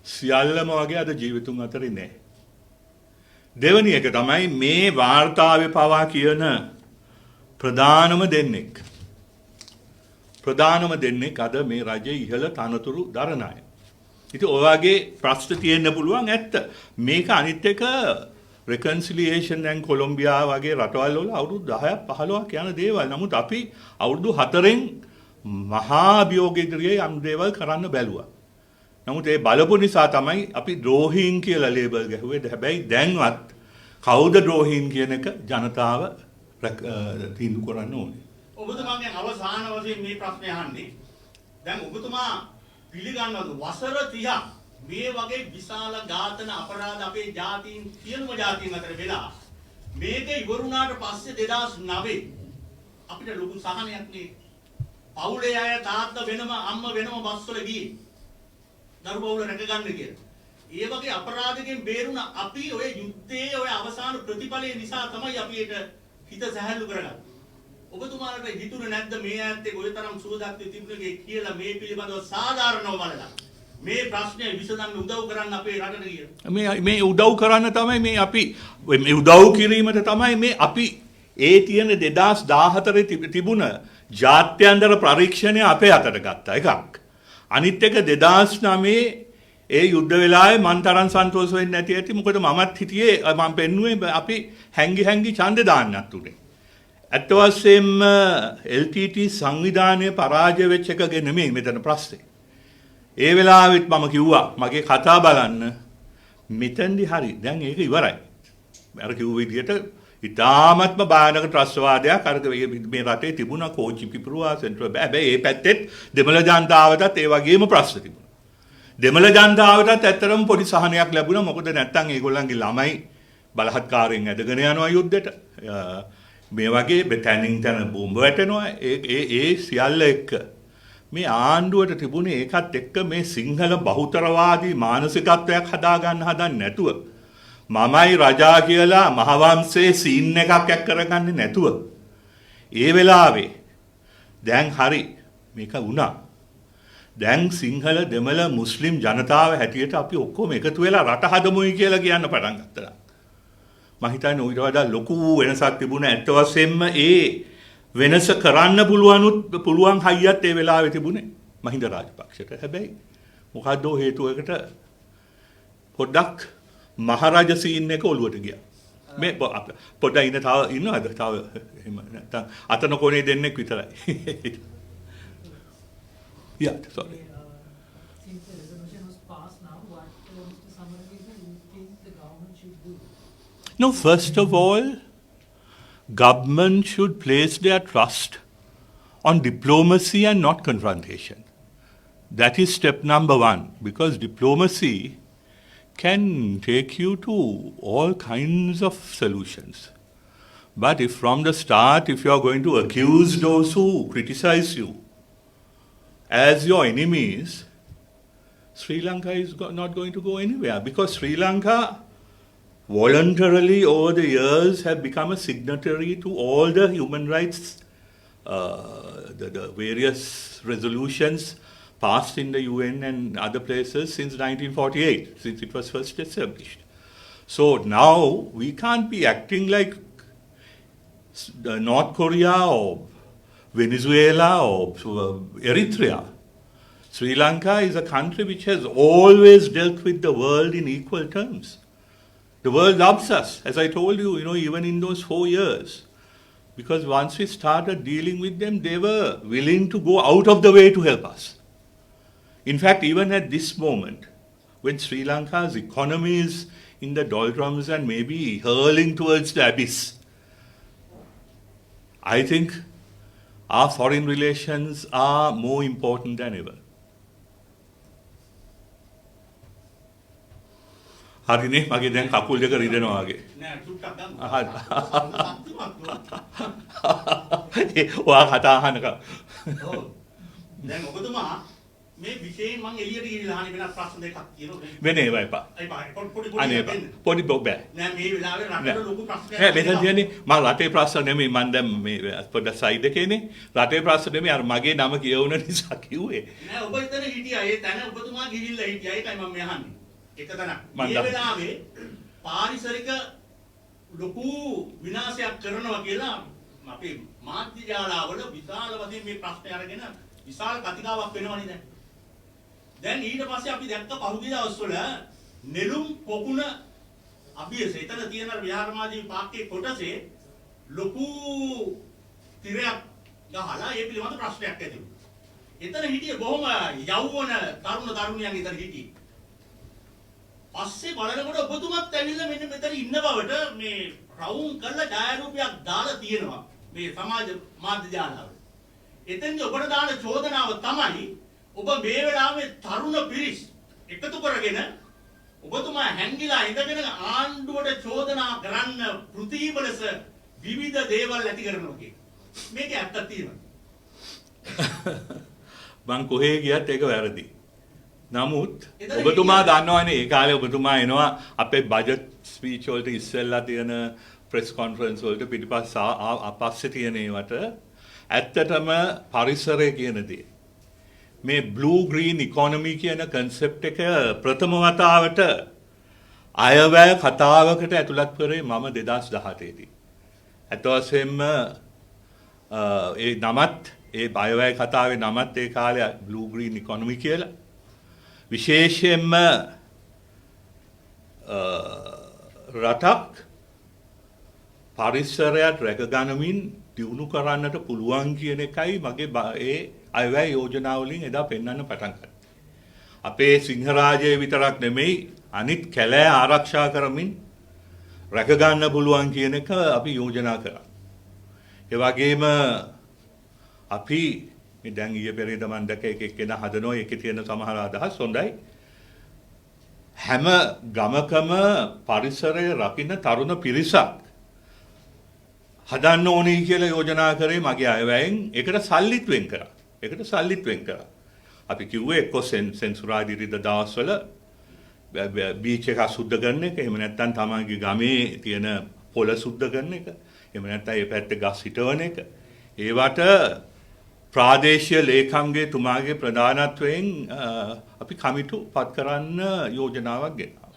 සියල්ලම වගේ අද ජීවිතුන් අතරේ නැහැ. දෙවැනි එක තමයි මේ වාර්තාවේ පවා කියන ප්‍රධානම දෙන්නෙක් අද මේ රජයේ ඉහළ තනතුරු දරන අය. ඉතින් ඔය වගේ ප්‍රශ්න තියෙන්න පුළුවන් ඇත්ත. මේක අනිත් එක reconciliation දැන් කොලොම්බියා වගේ රටවල් වල අවුරුදු 10ක් 15ක් යන දේවල්. නමුත් අපි අවුරුදු 4න් මහා අභියෝග ඉදිරියේ යම් දේවල් කරන්න බැලුවා. නමුත් ඒ බලපු නිසා තමයි අපි ද්‍රෝහීන් කියලා ලේබල් ගැහුවේ. හැබැයි දැන්වත් කවුද ද්‍රෝහීන් කියන එක ජනතාව තීන්දුව කරන්න ඕනේ. ඔබතුමාගෙන් අවසාන වශයෙන් මේ ප්‍රශ්නේ අහන්නේ. දැන් ඔබතුමා පිළිගන්නවද වසර 30ක් මේ වගේ විශාල ඝාතන අපරාධ අපේ ජාතීන් සියලුම ජාතීන් අතර වෙලා මේක ඉවරුණාට පස්සේ 2009 අපිට ලොකු සහනයක් නේ. පවුලේ අය තාත්තා වෙනම අම්මා වෙනම බස්වල ගියේ. දරුවෝ රැක ගන්න කියලා. ඒ වගේ අපරාධකෙන් බේරුණ අපි ඔය යුද්ධයේ ඔය අවසාන ප්‍රතිඵලය නිසා තමයි අපි ඒක හිත සැහැල්ලු කරගන්නේ. ඔබතුමාලට හිතුනේ නැද්ද මේ ඈත්තේ ඔය තරම් සුවදත්ති තිබුණේ කියලා මේ පිළිබඳව සාධාරණව බලලා මේ ප්‍රශ්නේ විසඳන්න උදව් කරන්න අපේ රටට කියලා. මේ උදව් කරන්න තමයි මේ අපි මේ උදව් කිරීමට තමයි මේ අපි ඒ තියෙන 2014 තිබුණ ජාත්‍යන්තර පරීක්ෂණය අපේ අතට ගත්තා එකක්. අනිත් එක 2009 ඒ යුද්ධ වෙලාවේ මන් තරම් සන්තෝෂ වෙන්නේ නැති ඇති. මොකද මමත් හිටියේ මම පෙන්නුවේ අපි හැංගි ඡන්දේ දාන්නත් උනේ. ඇත්ත වශයෙන්ම LTT සංවිධානය පරාජය වෙච්ච එකගේ නෙමෙයි මෙතන ප්‍රශ්නේ. ඒ වෙලාවෙත් මම කිව්වා මගේ කතා බලන්න මෙතෙන්දි හරි දැන් ඒක ඉවරයි. අර කිව්ව විදිහට ඉතාමත්ම භයානක ත්‍රස්තවාදයක් අර මේ රටේ තිබුණා කෝච්චි පිපුරුවා සෙන්ට්‍රල් හැබැයි ඒ පැත්තෙත් දෙමළ ජනතාවටත් ඒ වගේම ප්‍රශ්න තිබුණා. දෙමළ ජනතාවටත් ඇත්තටම පොඩි සහනයක් ලැබුණා. මොකද නැත්තම් ඒගොල්ලන්ගේ ළමයි බලහත්කාරයෙන් ඇදගෙන යනවා යුද්ධයට. මේ වගේ බෙතැනින් තැන බෝම්බ වැටෙනවා. ඒ සියල්ල එක්ක මේ ආණ්ඩුවට තිබුණේ ඒකත් එක්ක මේ සිංහල බහුතරවාදී මානසිකත්වයක් හදාගන්න හදන්නේ නැතුව මමයි රජා කියලා මහවංශයේ සීන් එකක් එක් කරගන්නේ නැතුව ඒ වෙලාවේ දැන් හරි මේක වුණා. දැන් සිංහල දෙමළ මුස්ලිම් ජනතාව හැටියට අපි ඔක්කොම එකතු වෙලා රට හදමුයි කියලා කියන්න පටන් ගත්තා. මම හිතන්නේ ඊට වඩා ලොකු වෙනසක් තිබුණා. ඇත්ත වශයෙන්ම ඒ වෙනස කරන්න පුළුවන් හයියත් ඒ වෙලාවේ තිබුණේ මහින්ද රාජපක්ෂට. හැබැයි මොකද්ද හේතුවකට පොඩ්ඩක් මහරජ සීන් එක ඔලුවට ගියා. මේ පොඩ්ඩක් ඉන්න තව ඉන්නවද? තව එහෙම නැත්නම් අතන කොනේ දෙන්නෙක් විතරයි. Yeah, sorry. Since the resolution was passed now, what Mr. Samaraweera you think the government should do? No, first of all, government should place their trust on diplomacy and not confrontation. That is step number one, because diplomacy can take you to all kinds of solutions. But if from the start, if you are going to accuse those who criticize you as your enemies, Sri Lanka is not going to go anywhere, because Sri Lanka voluntarily over the years have become a signatory to all the human rights, the various resolutions passed in the UN and other places since 1948, since it was first established. So now we can't be acting like North Korea or Venezuela or Eritrea. Sri Lanka is a country which has always dealt with the world in equal terms. The world loves us, as I told you, even in those 4 years. Because once we started dealing with them, they were willing to go out of the way to help us. In fact, even at this moment, when Sri Lanka's economy is in the doldrums and maybe hurling towards the abyss, I think our foreign relations are more important than ever. හරිනේ මගේ දැන් කකුල් දෙක රිදෙනවා වගේ. නෑ චුට්ටක් ගන්න. ඔයා කතා අහනක. ඔව්. දැන් ඔබතුමා මේ විශේෂයෙන් මම එළියට ගිහිල්ලා අහන්නේ වෙනත් ප්‍රශ්න දෙකක් තියෙනවා. වෙන්නේ ඒවා එපා. පොඩි බෑ. නෑ මේ වෙලාවේ රටට ලොකු ප්‍රශ්නයක්. නෑ මෙතන කියන්නේ මම රටේ ප්‍රශ්න නෙමෙයි මම දැන් මේ පොඩ්ඩක් සයිඩ් එකේනේ. රටේ ප්‍රශ්න නෙමෙයි අර මගේ නම කියවුන නිසා කිව්වේ. නෑ ඔබ එතන හිටියා. ඒ තැන ඔබතුමා ගිහිල්ලා හිටියා. ඒකයි මම මේ අහන්නේ. එක තැනක්. මේ වෙලාවේ පාරිසරික ලොකු විනාශයක් කරනවා කියලා අපේ මාධ්‍ය ජාලාවල විශාල වශයෙන් මේ ප්‍රශ්නේ අරගෙන විශාල කතිකාවක් වෙනවනේ දැන්. දැන් ඊට පස්සේ අපි දැක්ක පහුගිය දවස්වල නෙළුම් පොකුණ අභියස එතන තියෙන විහාරමාදී පාක්කේ කොටසේ ලොකු තිරයක් ගහලා ඒ පිළිබඳ ප්‍රශ්නයක් ඇති වුණා. එතන හිටියේ බොහොම යෞවන තරුණ තරුණියන් එතන හිටියේ. පස්සේ බලනකොට ඔබතුමත් ඇවිල්ලා මෙන්න මෙතන ඉන්න බවට මේ රවුම් කරලා ඡායාරූපයක් දාලා තියෙනවා මේ සමාජ මාධ්‍ය ජාලාවල. එතෙන්දී ඔබට දාන චෝදනාව තමයි ඔබ මේ වෙලාවේ තරුණ පිරිස් එකතු කරගෙන ඔබතුමා හැංගිලා ඉඳගෙන ආණ්ඩුවට චෝදනා කරන්න ප්‍රතිබල ලෙස විවිධ දේවල් ඇති කරනවා කියන. මේක ඇත්තක් තියෙනවා. මං කොහේ ගියත් ඒක වැරදි. නමුත් ඔබතුමා දන්නවනේ ඒ කාලේ ඔබතුමා එනවා අපේ බජට් ස්පීච් වලට ඉස්සෙල්ලා තියෙන ප්‍රෙස් කොන්ෆරන්ස් වලට පිටිපස්ස අපස්සේ තියෙන ඒවට ඇත්තටම පරිසරය කියන දේ මේ බ්ලූ ග්‍රීන් ඉකොනොමි කියන concept එක ප්‍රථම වතාවට අයවැය කතාවකට ඇතුළත් කරේ මම 2018 දී. අත වශයෙන්ම ඒ නමත් ඒ අයවැය කතාවේ නමත් ඒ කාලේ බ්ලූ ග්‍රීන් ඉකොනොමි කියලා. විශේෂයෙන්ම රටක් පරිසරයත් රැකගනිමින් දියුණු කරන්නට පුළුවන් කියන එකයි මගේ ඒ අයවැය යෝජනාවලින් එදා පෙන්වන්න පටන් ගත්තා. අපේ සිංහරාජය විතරක් නෙමෙයි අනිත් කැලෑ ආරක්ෂා කරමින් රැකගන්න පුළුවන් කියන එක අපි යෝජනා කරා. ඒ වගේම අපි මේ දැන් ඊයේ පෙරේද මම දැක්ක එක එක්කෙනා හදනවා ඒකේ තියෙන සමහර අදහස් හොඳයි. හැම ගමකම පරිසරය රකින්න තරුණ පිරිසක් හදන්න ඕනේ කියලා යෝජනා කරේ මගේ අයවැයෙන්. ඒකට සල්ලිත් වෙන් කරා. අපි කිව්වේ එක්ක සෙන්සුරාදා ඉරිදා දවස්වල බීච් එක සුද්ධ කරන එක, එහෙම නැත්නම් තමන්ගේ ගමේ තියෙන පොළ සුද්ධ කරන එක, එහෙම නැත්නම් ඒ පැත්තේ ගස් හිටවන එක. ඒවට ප්‍රාදේශීය ලේකම්ගේ තුමාගේ ප්‍රධානත්වයෙන් අපි කමිටු පත් කරන්න යෝජනාවක් ගෙනාවා.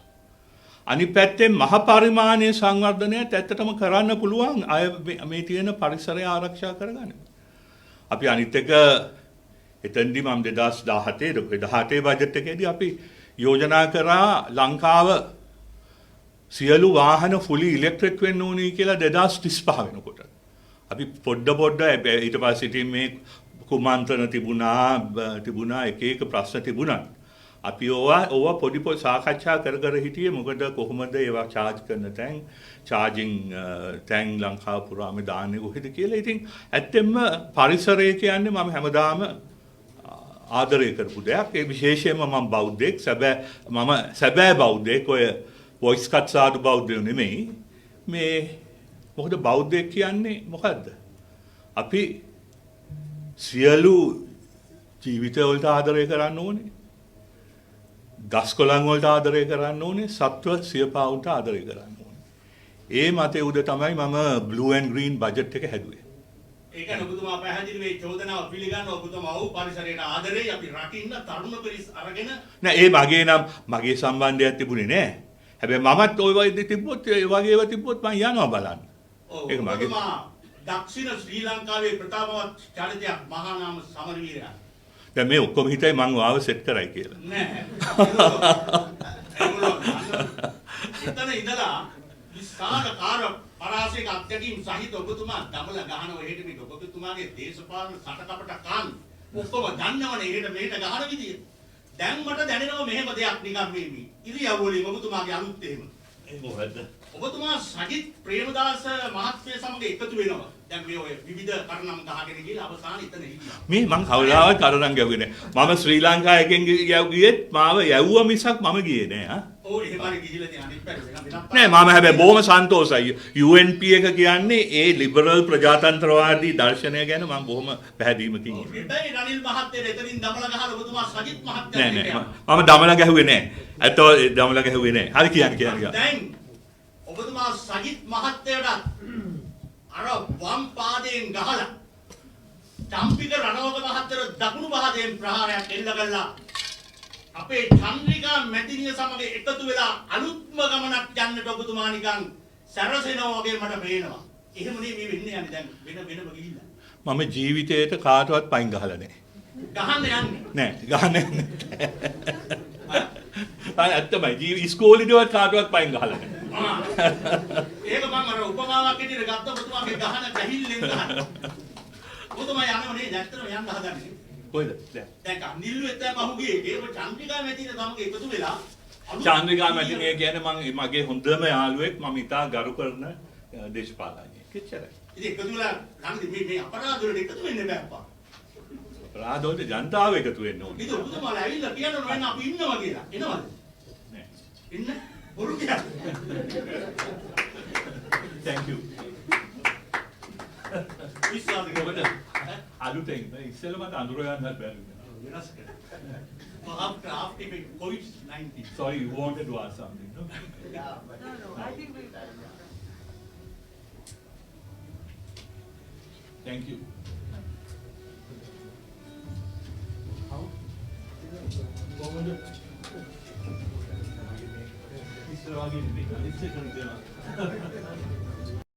අනිත් පැත්තේ මහ පරිමාණයේ සංවර්ධනයත් ඇත්තටම කරන්න පුළුවන් අය මේ තියෙන පරිසරය ආරක්ෂා කරගන්න. අපි අනිත් එක එතෙන්දී මම 2018 බජට් එකේදී අපි යෝජනා කරා ලංකාව සියලු වාහන ෆුලි ඉලෙක්ට්‍රික් වෙන්න ඕනේ කියලා 2035 වෙනකොට. අපි පොඩ ඊට පස්සේ ඉතින් මේ කුමන්ත්‍රණ තිබුණා එක ප්‍රශ්න තිබුණා. අපි ඕවා පොඩි සාකච්ඡා කර හිටියේ මොකද කොහොමද ඒවා charge කරන තැන් charging තැන් ලංකාව පුරාම දාන්නේ කොහෙද කියලා. ඉතින් ඇත්තෙන්ම පරිසරය කියන්නේ මම හැමදාම ආදරය කරපු දෙයක්. ඒ විශේෂයෙන්ම මම බෞද්ධෙක්. සැබෑ බෞද්ධෙක්. ඔය වොයිස් කට් සාදු බෞද්ධයෝ නෙමෙයි. මේ මොකද බෞද්ධයෙක් කියන්නේ මොකද්ද? අපි සියලු ජීවිතය වලට ආදරය කරන්න ඕනේ. ගස්කොළන් වලට ආදරය කරන්න ඕනේ. සත්ව සියපාවුන්ට ආදරය කරන්න ඕනේ. ඒ මතය උද තමයි මම blue and green budget එක හැදුවේ. ඒක ඔබතුමා පැහැදිලි මේ චෝදනාව පිළිගන්න ඔබතුමා වූ පරිසරයට ආදරේ අපි රකින්න තරුණ පිරිස් අරගෙන නෑ ඒ මගේ සම්බන්ධයක් තිබුණේ නෑ. හැබැයි මමත් ওই වගේ තිබ්බොත් ඒ වගේ ඒවා තිබ්බොත් මම යනවා බලන්න. ඒක මගේ දක්ෂිණ ශ්‍රී ලංකාවේ ප්‍රතාපවත් චරිතයක් මහා නාම සමරවීරයා. දැන් මේ ඔක්කොම හිතයි මං වාව සෙට් කරයි කියලා. නෑ. එතන ඉඳලා විස්කාර පරාසයක අත්දැකීම් සහිත ඔබතුමා දමල ගහනවා එහෙට මේ ඔබතුමාගේ දේශපාලන සටකපට කන් ඔක්කොම දන්නවනේ එහෙට මෙහෙට ගහන විදිය. දැන් මට දැනෙනවා මෙහෙම දෙයක් නිකන් මේ ඉරියව් වලින් ඔබතුමාගේ අලුත් එහෙම. ඒ මොකද්ද? ඔබතුමා සජිත් ප්‍රේමදාස මහත්මයා සමග එකතු වෙනවා. දැන් මේ ඔය විවිධ කරනම් ගහගෙන ගිහලා අවසාන එතන හිටියා. මේ මං කවදාවත් කරනම් ගැව්වේ නෑ. මම ශ්‍රී ලංකා එකෙන් ගියෙත් මාව යවුවා මිසක් මම ගියේ නෑ. ඔව් එහෙමයි ගිහිල්ලා තියෙන අනිත් පැත්තට නෑ මම හැබැයි බොහොම සන්තෝෂයි. UNP එක කියන්නේ ඒ ලිබරල් ප්‍රජාතන්ත්‍රවාදී දර්ශනය ගැන මම බොහොම පැහැදීමකින් ඉන්නේ. හැබැයි රනිල් මහත්තයා එතනින් දමල ගහලා ඔබතුමා සජිත් මහත්තයා නෑ මම දමල ගැහුවේ නෑ. ඇත්තෝ දමල ගැහුවේ නෑ. හරි කියන්නේ. දැන් ඔබතුමා සජිත් මහත්තයාට අර වම් පාදයෙන් ගහලා චම්පික රණවක මහත්තයාට දකුණු පාදයෙන් ප්‍රහාරයක් එල්ල කළා. අපේ චන්ද්‍රිකා මැතිනිය සමග එකතු වෙලා අලුත්ම ගමනක් යන්නට ඔබතුමා නිකන් සැරසෙනවා වගේ මට පේනවා. එහෙම නෙමෙයි මේ වෙන්නේ යන්නේ දැන් වෙනම ගිහිල්ලා. මම ජීවිතේට කාටවත් පයින් ගහලා නෑ. ගහන්න යන්නේ. නෑ ගහන්නේ නෑ. ඇත්තමයි ඉස්කෝලේදවත් කාටවත් පයින් ගහලා නෑ. ඒක මම අර උපමාවක් විදිහට ගත්ත ඔබතුමාගේ ගහන ගැහිල්ලෙන් ගහන. ඔබතුමා යනවනේ නැත්තර යන්න හදන්නේ. කොහෙද? දැන් නිල්ලු එතන පහුගියේ ඒක චන්ද්‍රිකා මැතින සමග එකතු වෙලා චන්ද්‍රිකා මැතිනිය කියන්නේ මගේ හොඳම යාළුවෙක් මම ඉතා ගරු කරන දේශපාලනඥයෙක්. එච්චරයි. ඉතින් එකතු වෙලා නම් මේ අපරාධ වලට එකතු වෙන්න බෑ අප්පා. අපරාධ වලට ජනතාව එකතු වෙන්න ඕනේ. ඉතින් ඔබතුමාලා ඇවිල්ලා කියනවා නේද අපි ඉන්නවා කියලා. එනවද? නෑ. ඉන්න බොරු කියලා. Thank you. විශ්වාස කරන්න. අලුතෙන් ඉස්සෙල්ලා මට අඳුර ගන්නත් බැරි වුණා. වෙනස් කරා. after COVID-19. Sorry, you wanted to ask something, no? No, I think we Thank you. කොහොමද? ඉස්සර වගේ නෙමෙයි. ඉස්සර කරලා